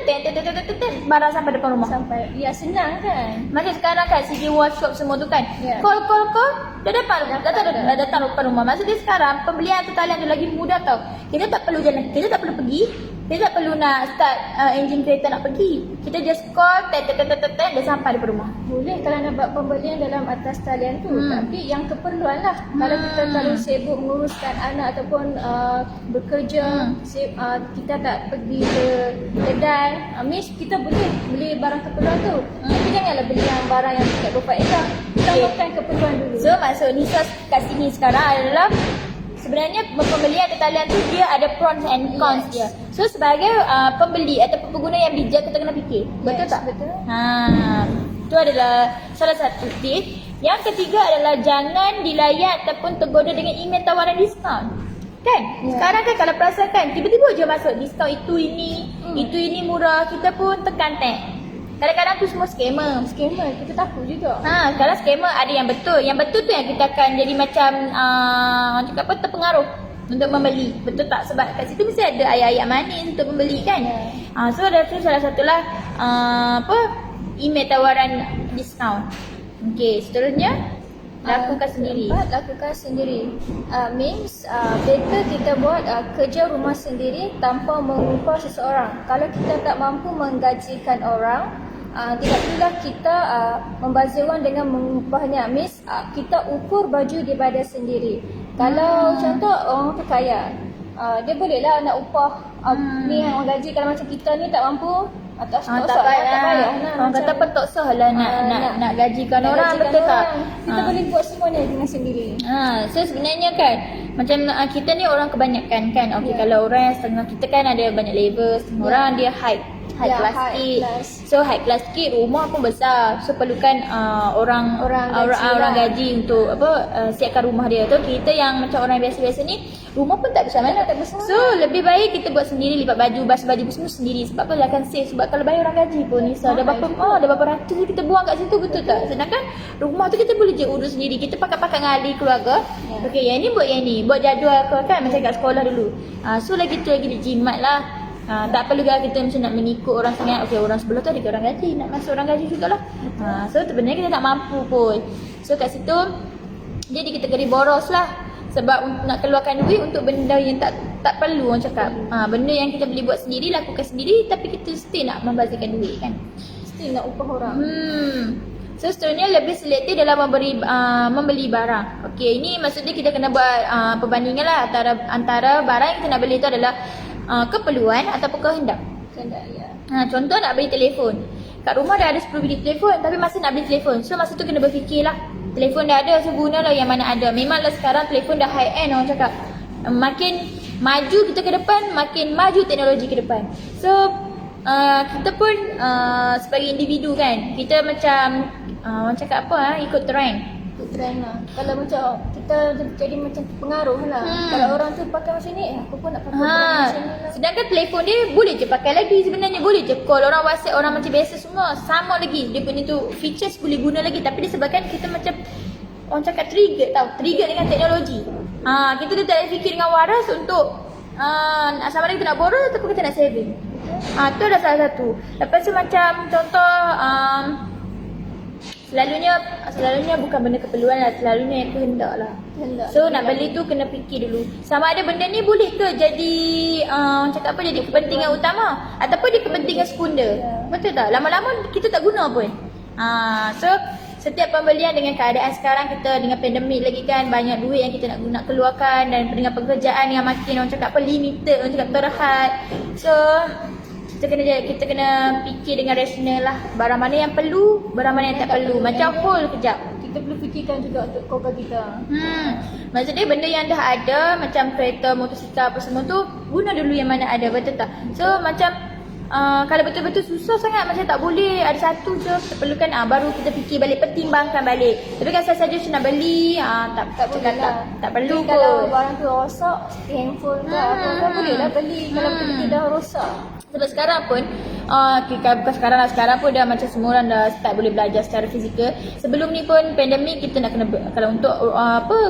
barang sampai depan rumah. Sampai senang kan. Macam sekarang kan CJ workshop semua tu kan. Ya. Call dah datang depan rumah. Maksudnya sekarang pembelian tu talian tu lagi mudah tau. Kita tak perlu jalan, kita tak perlu pergi. Kita tak perlu nak start enjin kereta nak pergi. Kita just call dah sampai depan rumah. Boleh kalau nak buat pembelian dalam atas talian tu. Tapi yang keperluan lah. Kalau kita terlalu sibuk menguruskan anak ataupun bekerja, kita tak pergi ke kedai. Means kita boleh beli barang keperluan tu. Tapi janganlah beli yang barang yang tidak berfaedah. Tambahkan keperluan dulu. So maksud Nisa kat sini sekarang adalah sebenarnya pembelian atau talian tu dia ada pros and cons dia. So sebagai pembeli atau pengguna yang bijak, kita kena fikir. Betul tak? Betul. Itu adalah salah satu tips. Yang ketiga adalah jangan dilayan ataupun tergoda dengan email tawaran diskaun. Kan? Sekarang kan kalau perasakan tiba-tiba je masuk diskaun itu ini murah, kita pun tekan tag. Kadang-kadang tu semua scammer. Kita takut juga. Kalau scammer ada yang betul. Yang betul tu yang kita akan jadi macam cakap apa, terpengaruh untuk membeli. Betul tak? Sebab kat situ mesti ada ayat-ayat manis untuk membeli kan. So ada tu salah satulah email tawaran diskaun. Okey, seterusnya lakukan sendiri. Lakukan sendiri. Means better kita buat kerja rumah sendiri tanpa mengupah seseorang. Kalau kita tak mampu menggajikan orang, tidak perlulah kita membazir wang dengan mengupahnya. Means kita ukur baju daripada sendiri. Kalau contoh orang tu kaya, dia bolehlah nak upah ni yang orang gaji. Kalau macam kita ni tak mampu, tak payah. Orang kata apa tak sah lah nak gajikan orang, betul tak? Kita boleh buat semuanya dengan sendiri. So sebenarnya kan macam kita ni orang kebanyakan kan. Okey, kalau orang yang setengah, kita kan ada banyak level. Setengah orang dia high class sikit. So high class sikit, rumah pun besar. So perlukan orang gaji untuk siapkan rumah dia. Tu kita yang macam orang biasa-biasa ni, rumah pun tak besar mana. So lebih baik kita buat sendiri, lipat baju, basuh baju semua sendiri. Sebab apa? Akan save. Sebab kalau bayar orang gaji pun Nisa dah berapa ratus kita buang kat situ, betul tak? Sedangkan rumah tu kita boleh je urus sendiri. Kita pakai ahli keluarga. Okey, yang ni buat jadual kan macam kat sekolah dulu. So lagi tu lagi dijimat lah. Tak perlu kita macam nak mengikut orang sangat. Okey, orang sebelah tu ada orang gaji, nak masuk orang gaji jugalah. So sebenarnya kita tak mampu pun. So kat situ jadi kita kena boros lah. Sebab nak keluarkan duit untuk benda yang tak perlu, orang cakap. Benda yang kita boleh buat sendiri, lakukan sendiri, tapi kita still nak membazirkan duit kan. Still nak upah orang. So seterusnya lebih selektif dalam membeli barang. Okey, ini maksudnya kita kena buat perbandingan lah antara barang yang kita nak beli tu adalah keperluan ataupun kehendak. Contoh nak beli telefon. Kat rumah dah ada 10 biji telefon, tapi masih nak beli telefon. So masa tu kena berfikirlah. Telefon dah ada, so gunalah yang mana ada. Memanglah sekarang telefon dah high end, orang cakap. Makin maju kita ke depan, makin maju teknologi ke depan. So kita pun sebagai individu kan, kita macam orang cakap apa, ikut trend lah. Kalau macam kita jadi macam pengaruh lah. Kalau orang tu pakai macam ni, aku pun nak pakai macam ni lah. Sedangkan telefon dia boleh je pakai lagi sebenarnya. Boleh je call orang WhatsApp, orang macam biasa semua. Sama lagi. Dia punya tu features boleh guna lagi. Tapi disebabkan kita macam orang cakap trigger dengan teknologi. Kita dah tak fikir dengan waras untuk sama ada kita nak borrow ataupun kita nak saving. Tu dah salah satu. Lepas tu macam contoh Selalunya bukan benda keperluan lah, selalunya yang kehendak lah. So nak beli tu kena fikir dulu. Sama ada benda ni boleh ke jadi cakap apa, jadi kepentingan utama ataupun dia kepentingan sekunder. Betul tak? Lama-lama kita tak guna pun. So setiap pembelian dengan keadaan sekarang kita dengan pandemik lagi kan, banyak duit yang kita nak keluarkan dan dengan pekerjaan yang makin orang cakap apa limited, orang cakap terhad. So kita kena fikir dengan rasional lah, barang mana yang perlu, barang mana yang tak perlu. Macam hold kejap. Kita perlu fikirkan juga untuk keluarga kita. Maksudnya benda yang dah ada macam kereta, motosikal apa semua tu guna dulu yang mana ada, betul tak? So macam kalau betul-betul susah sangat macam tak boleh ada satu je kita perlukan, baru kita fikir balik, pertimbangkan balik. Tapi kalau saja nak beli tak boleh lah. tak perlu Tapi kalau kot. barang tu rosak, seperti handphone ke apa, boleh lah beli kalau betul-betul dah rosak. Sebab sekarang pun bukan sekarang lah, sekarang pun dah macam semua orang dah start boleh belajar secara fizikal. Sebelum ni pun pandemik kita nak kena kalau untuk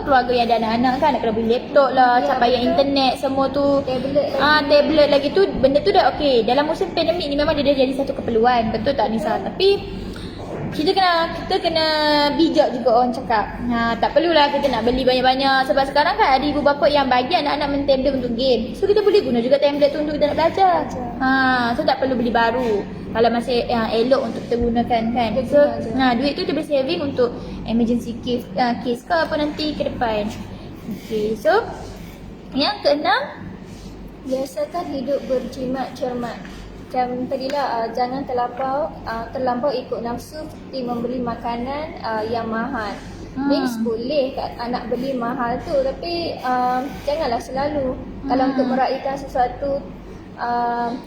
keluarga yang ada anak-anak kan nak kena beli laptop lah, bayar internet semua tu, tablet lagi tu, benda tu dah okey. Dalam musim pandemik ni memang dia dah jadi satu keperluan, betul tak Nisa? Tapi kita kena bijak juga orang cakap. Tak perlulah kita nak beli banyak-banyak sebab sekarang kan ada ibu bapa yang bagi anak-anak main tablet untuk game. So kita boleh guna juga tablet tu untuk kita nak belajar. So tak perlu beli baru kalau masih elok untuk kita gunakan kan. So duit tu kita boleh saving untuk emergency case ke apa nanti ke depan. Okay, so yang keenam, biasakan hidup berjimat cermat. Macam tadilah, jangan terlampau ikut nafsu seperti membeli makanan yang mahal. Means boleh kat anak beli mahal tu, tapi janganlah selalu. Kalau untuk meraihkan sesuatu,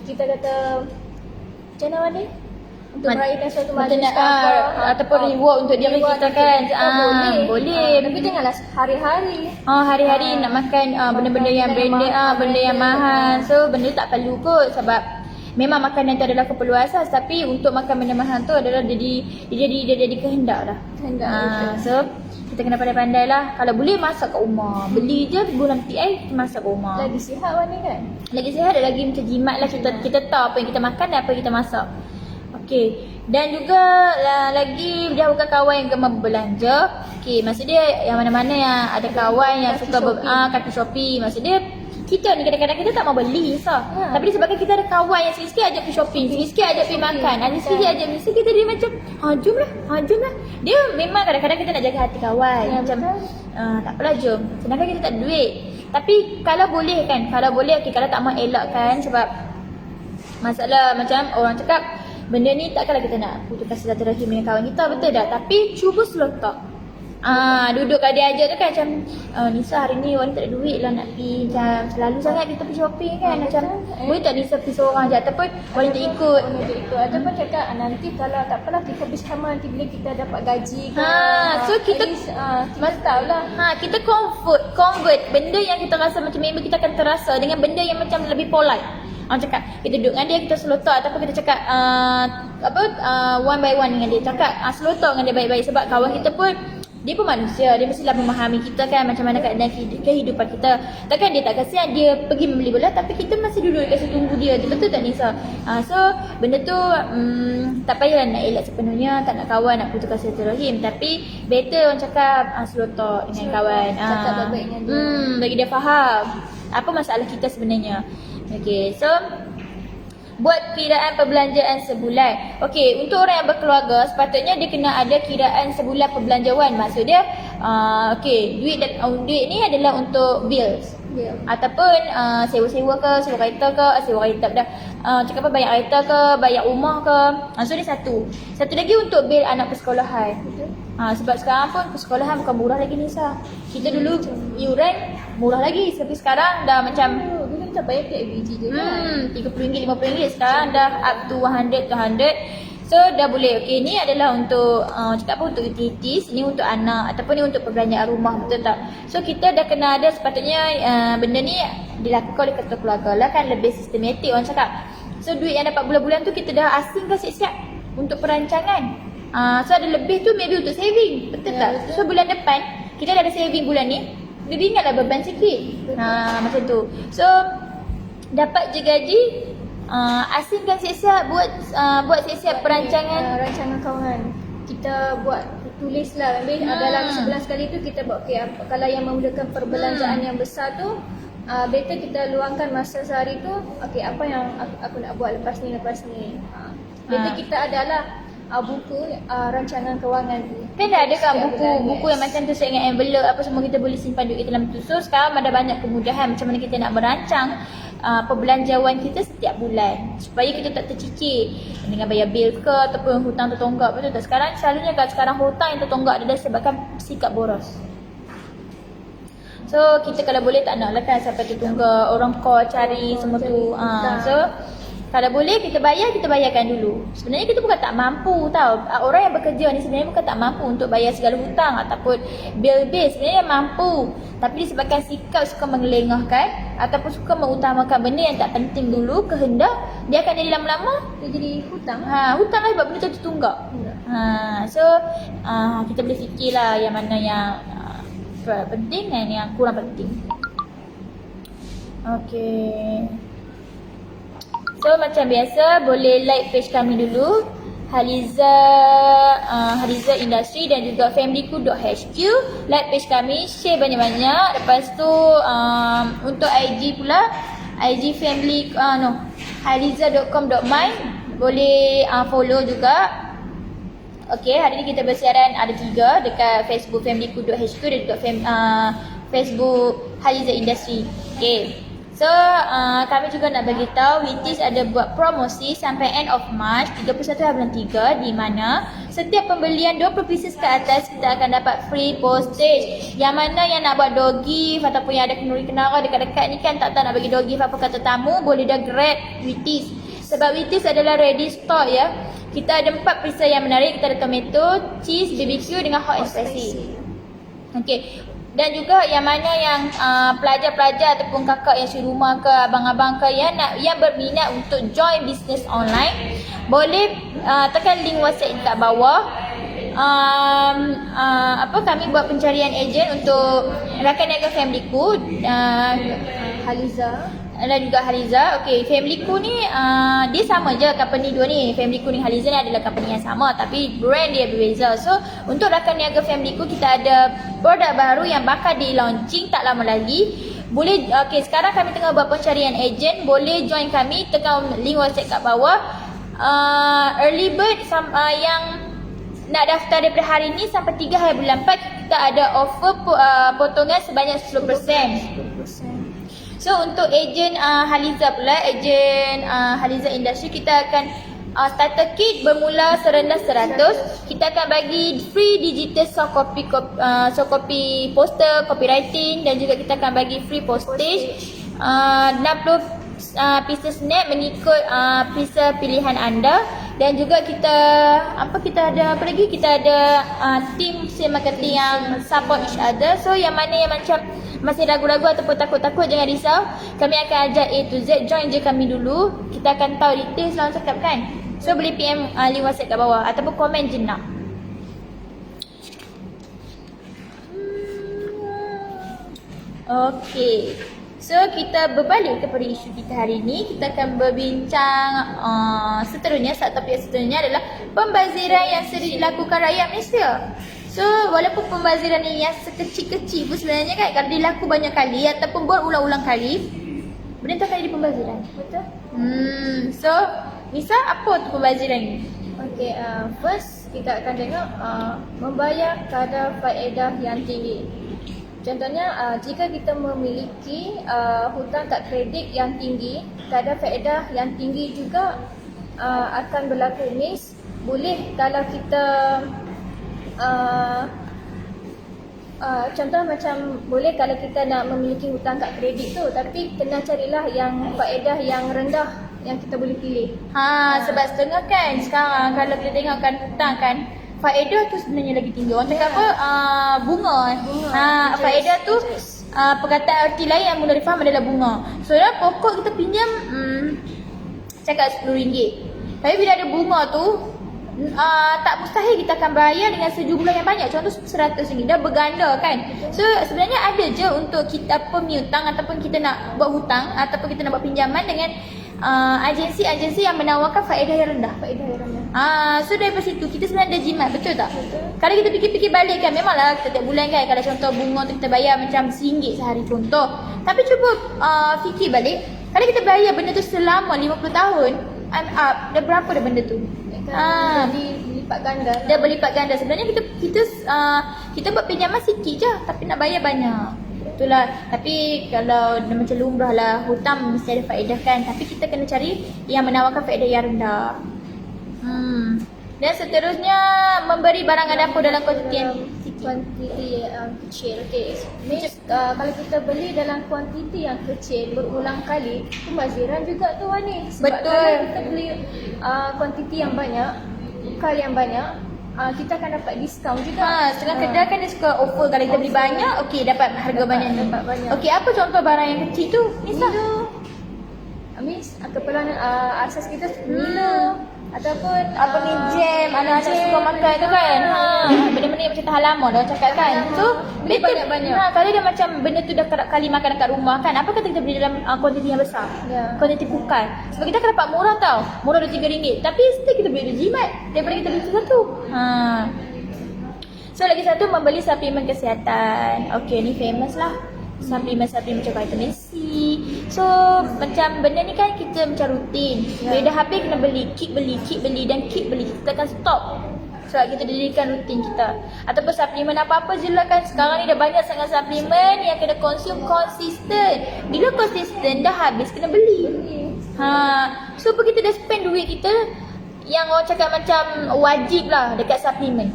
kita kata macam mana ni? Untuk meraihkan suatu majlis ataupun reward untuk dia kita kan. Boleh. Tapi janganlah hari-hari. Hari-hari nak makan benda-benda yang branded, benda yang mahal. So benda tak perlu kot sebab memang makanan tu adalah keperluan asas, tapi untuk makan benda mahal tu adalah dia jadi kehendak lah. So kita kena pandai-pandai lah. Kalau boleh masak kat rumah, beli je bulan PI masak kat rumah. Lagi sihat mana kan? Lagi sihat dan lagi macam jimat lah, kita tahu apa yang kita makan dan apa yang kita masak. Okey. Dan juga lagi jauhkan kawan yang gemar berbelanja. Okey, maksud dia yang mana-mana yang ada kawan yang suka kaki Shopee. Maksud dia kita ni kadang-kadang kita tak mau beli tapi disebabkan kita ada kawan yang sikit-sikit ajak pergi shopping, sikit-sikit ajak pergi makan, ada sikit ajak mesti kita dia macam jom lah. Dia memang kadang-kadang kita nak jaga hati kawan macam tak apalah jom, sedangkan kita tak ada duit. Tapi kalau boleh okey, kalau tak mau elakkan sebab masalah macam orang cakap benda ni takkanlah kita nak putuskan silaturahim dengan kawan kita, betul tak? Tapi cuba slow talk. Duduk kat dia aja tu kan macam Nisa hari ni orang tak ada duit lah nak pergi, macam selalu sangat kita pergi shopping kan, macam boleh tak Nisa pergi seorang je ataupun orang tak ikut. Ataupun cakap nanti kalau tak apalah kita bersama nanti bila kita dapat gaji ke. So kita tahu lah. Kita convert benda yang kita rasa macam member kita akan terasa dengan benda yang macam lebih polite. Orang cakap kita duduk dengan dia, kita slow talk ataupun kita cakap one by one dengan dia, cakap slow talk dengan dia baik-baik sebab kawan kita pun dia pun manusia, dia mestilah memahami kita kan macam mana keadaan kehidupan kita. Takkan dia tak kasihan dia pergi membeli bola tapi kita masih duduk dekat situ tunggu dia. Betul tak Nisa? So benda tu tak payah nak elak sepenuhnya, tak nak kawan nak putuskan silaturahim, tapi better orang cakap slow talk dengan kawan. Cakap baik-baik dengan dia. Bagi dia faham apa masalah kita sebenarnya. Okay, so buat kiraan perbelanjaan sebulan. Okey, untuk orang yang berkeluarga sepatutnya dia kena ada kiraan sebulan perbelanjaan. Maksud dia okey, duit ni adalah untuk bills. Ataupun sewa-sewa ke, sewa kereta ke, sewa kereta dah. Cakap apa, bayar kereta ke, bayar rumah ke. So ni satu. Satu lagi untuk bil anak persekolahan. Sebab sekarang pun persekolahan bukan murah lagi Nisa. Kita dulu iuran murah lagi, tapi sekarang dah macam dulu kita bayar PIBG je kan. RM30, RM50, sekarang dah up to 100. So dah boleh. Okey, ni adalah untuk cakap apa, untuk utilities, ni untuk anak ataupun ni untuk perbelanjaan rumah, betul tak? So kita dah kena ada sepatutnya benda ni dilakukan oleh ketua keluarga lah kan, lebih sistematik orang cakap. So duit yang dapat bulan-bulan tu kita dah asingkan siap-siap untuk perancangan. So ada lebih tu maybe untuk saving, betul tak? Betul. So bulan depan kita dah ada saving bulan ni, lebih ingatlah beban sikit. Macam tu. So dapat je gaji, asingkan siap-siap buat siap-siap perancangan. Rancangan kawan. Kita buat tulis lah. Dalam sebulan sekali tu kita buat kalau yang memerlukan perbelanjaan yang besar tu, better kita luangkan masa sehari tu. Okey, apa yang aku nak buat lepas ni. Better kita adalah buku rancangan kewangan tu. Kan dah ada kan Setiap buku bulan, yang macam tu dengan envelope apa semua, kita boleh simpan duit dalam tu. So sekarang ada banyak kemudahan macam mana kita nak merancang perbelanjaan kita setiap bulan supaya kita tak tercicir dengan bayar bil ke ataupun hutang tertonggak, betul tak? Sekarang selalunya kan sekarang hutang yang tertonggak adalah sebabkan sikap boros. So kita kalau boleh tak nak lah kan sampai tertunggak, orang call cari semua tu. So kalau boleh kita bayarkan dulu. Sebenarnya kita bukan tak mampu tau. Orang yang bekerja ni sebenarnya bukan tak mampu untuk bayar segala hutang ataupun bil-bil, sebenarnya mampu. Tapi disebabkan sikap suka mengelengahkan ataupun suka mengutamakan benda yang tak penting dulu, kehendak, dia akan jadi lama-lama dia jadi hutang. hutang lah sebab benda tu tertunggak. So kita boleh fikirlah yang mana yang penting dan yang kurang penting. Okay. So macam biasa boleh like page kami dulu, Haliza Industry dan juga familyku.hq. Like page kami, share banyak-banyak. Lepas tu untuk IG pula, IG family haliza.com.my boleh follow juga. Okay, hari ni kita bersiaran ada 3 dekat Facebook familyku.hq dan juga Facebook Haliza Industry. Okay. So kami juga nak bagi tahu Witis ada buat promosi sampai end of March 31 hari bulan 3, di mana setiap pembelian 20 pieces ke atas kita akan dapat free postage. Yang mana yang nak buat door gift ataupun yang ada kenduri kenara dekat-dekat ni kan tak tahu nak bagi door gift apa kata tamu, boleh dah grab Witis. Sebab Witis adalah ready stock ya. Kita ada 4 pieces yang menarik. Kita ada tomato, cheese, BBQ dengan hot and spicy. Okay. Dan juga yang mana yang pelajar-pelajar ataupun kakak yang serumah ke abang-abang ke yang berminat untuk join bisnes online, boleh tekan link WhatsApp dekat bawah. Kami buat pencarian ejen untuk rakan niaga familyku, Haliza dan juga Haliza. Okay, familyku ni dia sama je company dua ni. Familyku ni Haliza ni adalah company yang sama tapi brand dia berbeza. So untuk rakan niaga familyku, kita ada produk baru yang bakal di launching tak lama lagi. Boleh sekarang kami tengah buat pencarian ejen, boleh join kami, tekan link WhatsApp kat bawah. Early bird yang nak daftar daripada hari ni sampai 3 hari bulan 4, kita ada offer potongan sebanyak 10%. So untuk ejen Haliza pula, ejen Haliza Industry, kita akan starter kit bermula serendah 100. Kita akan bagi free digital soft copy poster, copywriting, dan juga kita akan bagi free postage 60 pieces snap mengikut pieces pilihan anda. Dan juga kita ada apa lagi? Kita ada team sales marketing yang support each other. So yang mana yang macam masih ragu-ragu ataupun takut-takut, jangan risau. Kami akan ajak A to Z, join je kami dulu. Kita akan tahu details lawan cakap kan. So boleh PM link WhatsApp kat bawah ataupun komen je nak. Okay. So kita berbalik kepada isu kita hari ini. Kita akan berbincang seterusnya. Topik seterusnya adalah pembaziran yang sering dilakukan rakyat Malaysia. So walaupun pembaziran ni yang sekecil-kecil pun sebenarnya kan, kalau dilaku banyak kali ataupun berulang-ulang kali, benda tu akan jadi pembaziran. Betul? So Nisa, apa tu pembaziran ni? Okay, first kita akan tengok membayar kadar faedah yang tinggi. Contohnya, jika kita memiliki hutang kad kredit yang tinggi, kadar faedah yang tinggi juga akan berlaku. Means boleh kalau kita contoh macam boleh kalau kita nak memiliki hutang kad kredit tu, tapi kena carilah yang faedah yang rendah yang kita boleh pilih. Sebab setengah kan sekarang kalau kita tengokkan hutang kan, faedah tu sebenarnya lagi tinggi. Orang cakap apa? Bunga. Faedah tu perkataan arti lain yang mudah difaham adalah bunga. So dalam pokok kita pinjam cakap RM10. Tapi bila ada bunga tu tak mustahil kita akan bayar dengan sejumlah yang banyak. Contoh RM100 dah berganda kan. So sebenarnya ada je untuk kita pemiutang ataupun kita nak buat hutang ataupun kita nak buat pinjaman dengan agensi-agensi yang menawarkan faedah yang rendah. So daripada situ kita sebenarnya ada jimat, betul tak? Betul. Kalau kita fikir-fikir balik kan, memanglah setiap bulan kan, kalau contoh bunga tu kita bayar macam RM1 sehari contoh. Tapi cuba fikir balik, kalau kita bayar benda tu selama 50 tahun, dah berapa dah benda tu? Jadi berlipat ganda. Dia berlipat ganda. Sebenarnya kita buat pinjaman sikit je tapi nak bayar banyak. Itulah. Tapi kalau dia macam lumrah lah, hutang mesti ada faedah kan. Tapi kita kena cari yang menawarkan faedah yang rendah. Dan seterusnya memberi barangan dapur dalam kuantiti yang Kuantiti yang kecil. Okay. Means kalau kita beli dalam kuantiti yang kecil berulang kali, pembaziran juga tu Wani. Sebab Betul. kalau kita beli kuantiti yang banyak, kali yang banyak, kita akan dapat diskaun juga. setengah kedai kan dia suka offer kalau kita beli banyak, okey dapat harga banyak ni. dapat banyak. Okey, apa contoh barang yang kecil tu? Nisa. Means keperluan asas kita Milo ataupun Apa ni jam anak-anak suka makan tu kan. Benda-benda yang macam tahan lama dah cakap kan. So beli betul. banyak-banyak. Kalau dia macam benda tu dah kerap kali makan dekat rumah kan, apa kata kita beli dalam kuantiti yang besar? Ya. Kuantiti pukal. Sebab kita akan dapat murah tau. Murah RM3. Tapi still kita beli jimat daripada kita beli satu. So lagi satu, membeli suplemen kesihatan. Okey, ni famous lah. Suplemen-suplemen macam vitamin C. So macam benda ni kan kita macam rutin. Bila dah habis kena beli, keep beli dan keep beli. Kita akan stop. Sebab kita dirikan rutin kita. Ataupun suplemen apa-apa je lah kan. Sekarang ni dah banyak sangat suplemen yang kena consume konsisten. Bila konsisten dah habis kena beli. So apa kita dah spend duit kita yang orang cakap macam wajib lah dekat suplemen.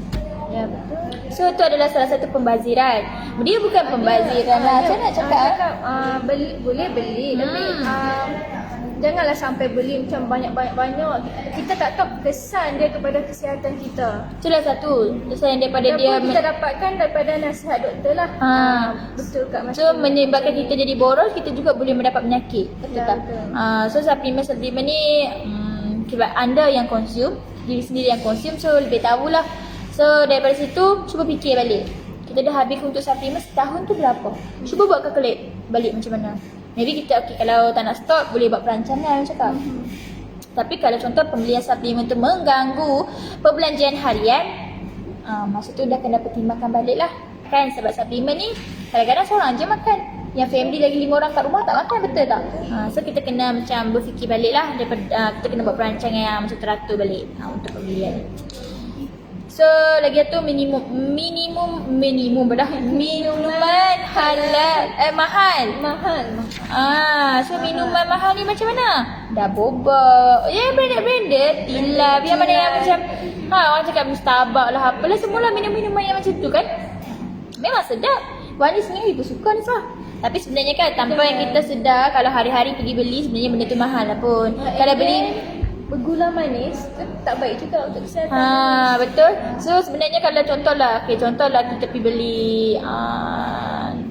Ya, betul. So itu adalah salah satu pembaziran. Dia bukan pembaziran lah. Macam nak cakap? Beli, boleh beli tapi janganlah sampai beli macam banyak-banyak. Kita tak tahu kesan dia kepada kesihatan kita. Itulah satu. Selain daripada Apa dia kita dapatkan daripada nasihat doktor lah. Betul Kak Mas. so menyebabkan kita jadi boros, kita juga boleh mendapat penyakit. Betul Ya, tak? betul. So suplemen ni sebab anda yang consume, diri sendiri yang consume, so lebih tahulah. So daripada situ cuba fikir balik. Kita dah habis untuk suplemen setahun tu berapa? Cuba buat calculate balik macam mana. Maybe kita kalau tak nak stop boleh buat perancangan cakap. Tapi kalau contoh pembelian suplemen tu mengganggu perbelanjaan harian, masa tu dah kena pertimbangkan balik lah. Kan sebab suplemen ni kadang-kadang seorang je makan. Yang family lagi 5 orang kat rumah tak makan, betul tak? So kita kena macam berfikir balik lah. Daripada, kita kena buat perancangan yang macam teratur balik untuk pembelian. So lagi satu minimum dah minuman halal mahal. So minuman mahal ni macam mana? Dah boba. Branded tilap yang mana yang macam orang cakap Starbucks lah apalah, semualah minum-minuman yang macam tu kan. Memang sedap. Wani sendiri pun suka ni sah. Tapi sebenarnya kan tanpa yang kita sedar, kalau hari-hari pergi beli sebenarnya benda tu mahal lah pun. Kalau beli bergula manis tu tak baik juga untuk kesihatan. Betul. So sebenarnya kalau contohlah kita pergi beli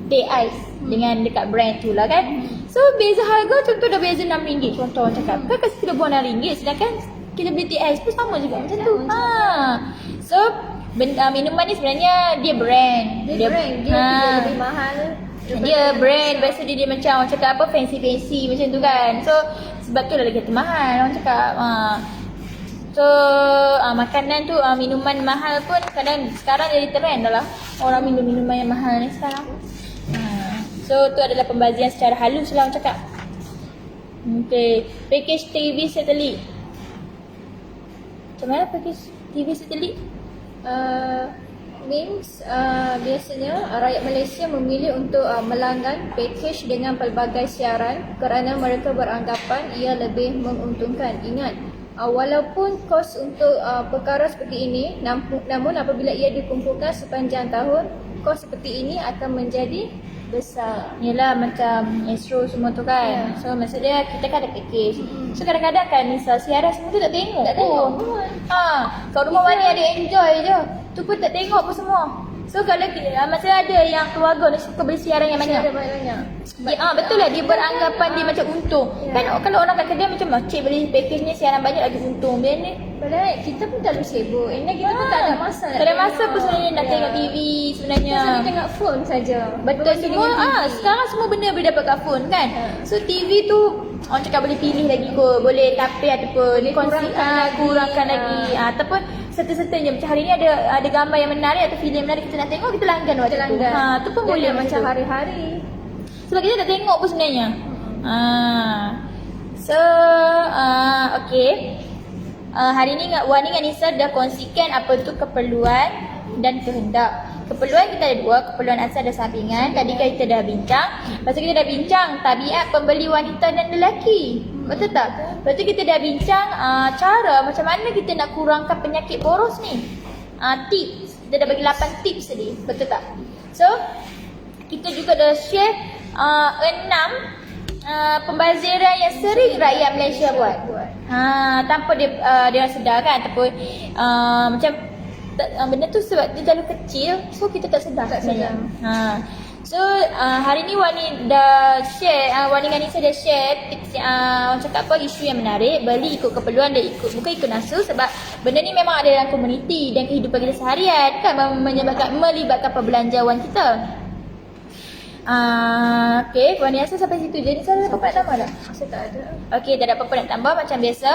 teh ais dengan dekat brand tu lah kan. So beza harga contoh dah beza RM6 contoh orang cakap. Kan kasi kita buang RM6 sedangkan kita beli teh ais pun sama juga macam tu. So minuman ni sebenarnya dia brand. Dia lebih mahal. Dia brand, biasa dia macam orang cakap apa fancy macam tu kan. So sebab tu dah lagi mahal orang cakap. So makanan tu minuman mahal pun kadang sekarang jadi trend dah lah. Orang minum minuman yang mahal ni sekarang. So tu adalah pembazian secara halus lah orang cakap. Okay, package TV satelit. Macam mana package TV satelit? Means biasanya rakyat Malaysia memilih untuk melanggan package dengan pelbagai siaran kerana mereka beranggapan ia lebih menguntungkan. Ingat, walaupun kos untuk perkara seperti ini, namun apabila ia dikumpulkan sepanjang tahun, kos seperti ini akan menjadi besar. Yelah macam Astro semua tu kan. So maksud dia kita kan ada package. So kadang-kadang kan misal siaran semua tu tak tengok pun. Kat rumah Wani ada enjoy je. Tu pun tak tengok pun semua. So kalau masih ada yang keluarga ni suka beli siaran yang banyak. Betul lah, dia beranggapan dia macam untung. Kan kalau orang kat kedai macam cik beli package ni siaran banyak lagi untung. Biar ni padahal kita pun terlalu sibuk. Kita pun tak ada masa. Tak ada masa pun sebenarnya nak tengok TV sebenarnya. Kita tengok phone saja. Betul semua. Sekarang semua benda boleh dapat kat phone kan. So TV tu orang cakap boleh pilih lagi kot. Boleh tapir ataupun kurangkan lagi. Ataupun serta-sertanya macam hari ni ada gambar yang menarik atau filem yang menarik kita nak tengok, kita langgan waktu tu. Tu pun boleh macam tu. hari-hari. Sebab kita tak tengok pun sebenarnya. So okay. hari ni Wani dengan Nisa dah kongsikan apa tu keperluan dan kehendak. Keperluan kita ada dua, keperluan asal dan sampingan. Tadi kan kita dah bincang. Lepas tu kita dah bincang tabiat pembeli wanita dan lelaki. Betul tak? Lepas tu kita dah bincang cara macam mana kita nak kurangkan penyakit boros ni. Tips. Kita dah bagi 8 tips tadi. Betul tak? So, kita juga dah share 6 pembaziran yang sering rakyat Malaysia buat. Tanpa dia sedar kan, ataupun macam benda tu sebab dia terlalu kecil, so kita tak sedar sebenarnya. So hari ni Wani dah share, Wani dengan Nisa dah share tips, orang cakap apa, isu yang menarik. Beli ikut keperluan dan bukan ikut nafsu, sebab benda ni memang ada dalam komuniti dan kehidupan kita seharian kan, melibatkan perbelanjaan kita. Okay, Wani rasa sampai situ je. Ni saya ada apa-apa nak tambah tak? Saya tak ada. Okay, tak ada apa-apa nak tambah macam biasa.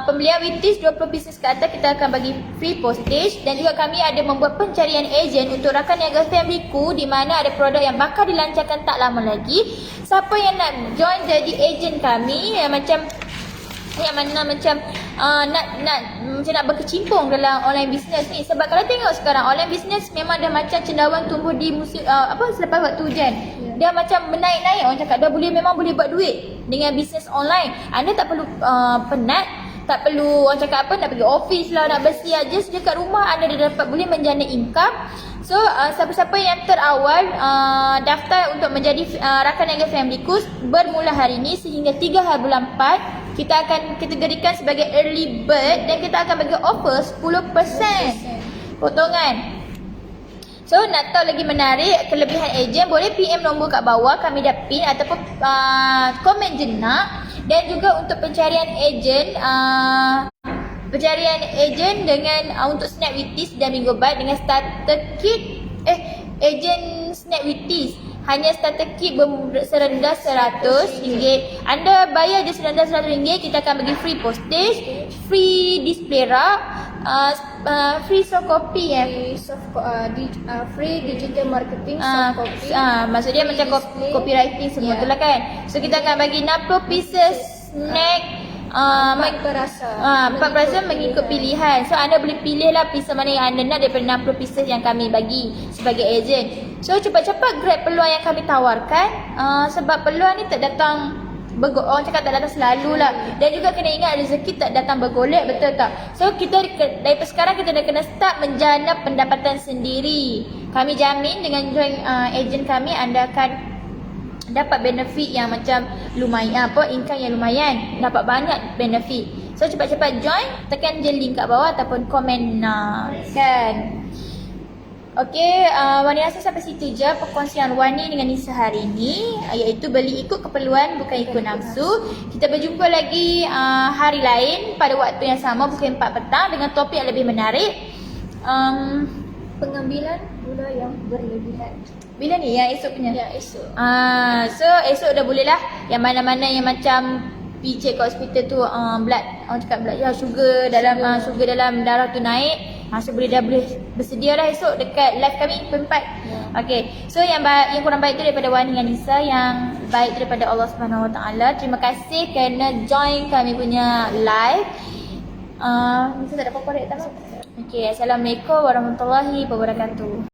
Pembelian Witis 20 pieces ke atas kita akan bagi free postage. Dan juga kami ada membuat pencarian ejen untuk rakan niaga Family-ku, di mana ada produk yang bakal dilancarkan tak lama lagi. Siapa yang nak join jadi ejen kami, yang macam nak berkecimpung dalam online business ni. Sebab kalau tengok sekarang online business memang dah macam cendawan tumbuh di musim selepas waktu hujan. Dia macam menaik-naik, orang cakap dah memang boleh buat duit dengan bisnes online. Anda tak perlu penat, tak perlu orang cakap apa nak pergi office lah, nak bersih aja dekat rumah anda dah dapat boleh menjana income. So siapa-siapa yang terawal daftar untuk menjadi rakan niaga Family-ku bermula hari ini sehingga 3 hari bulan 4, kita akan kategorikan sebagai early bird dan kita akan bagi offer 10% potongan. So nak tahu lagi menarik kelebihan ejen, boleh PM nombor kat bawah, kami dah pin, ataupun komen jenak. Dan juga untuk pencarian ejen dengan untuk Snack Witis dan Bingo Byte dengan starter kit ejen Snack Witis hanya starter kit serendah RM100. Anda bayar je serendah RM100, kita akan bagi free postage, free display rak, free soft copy free digital marketing soft copy. Maksudnya macam copywriting semua tu lah kan. So kita akan bagi 60 pieces snack 4 rasa mengikut pilihan. So anda boleh pilih lah pieces mana yang anda nak daripada 60 pieces yang kami bagi sebagai ejen. So cepat-cepat grab peluang yang kami tawarkan, sebab peluang ni tak datang orang cakap tak datang selalu lah. Dan juga kena ingat rezeki tak datang bergolek, betul tak? So kita daripada sekarang kita dah kena start menjana pendapatan sendiri. Kami jamin dengan join ejen kami, anda akan dapat benefit yang macam lumayan, income yang lumayan, dapat banyak benefit. So cepat-cepat join, tekan je link kat bawah ataupun komen kan. Okay, Wani rasa sampai situ je perkongsian Wani dengan Nisa hari ni, iaitu beli ikut keperluan bukan ikut nafsu. Kita berjumpa lagi hari lain pada waktu yang sama, pukul 4 petang dengan topik yang lebih menarik. Pengambilan gula yang berlebihan. Bila ni yang esok punya? Ya, esok. So esok dah boleh lah. Yang mana-mana yang macam PJ kat hospital tu blood, orang cakap blood ya, sugar dalam darah tu naik. So boleh bersedia dah esok dekat live kami pukul 4. Okay. So yang kurang baik tu daripada Wani dengan Nisa, yang baik daripada Allah Subhanahu Wa Taala. Terima kasih kerana join kami punya live. Nisa tak ada apa-apa nak tambah? Okay. Assalamualaikum warahmatullahi wabarakatuh.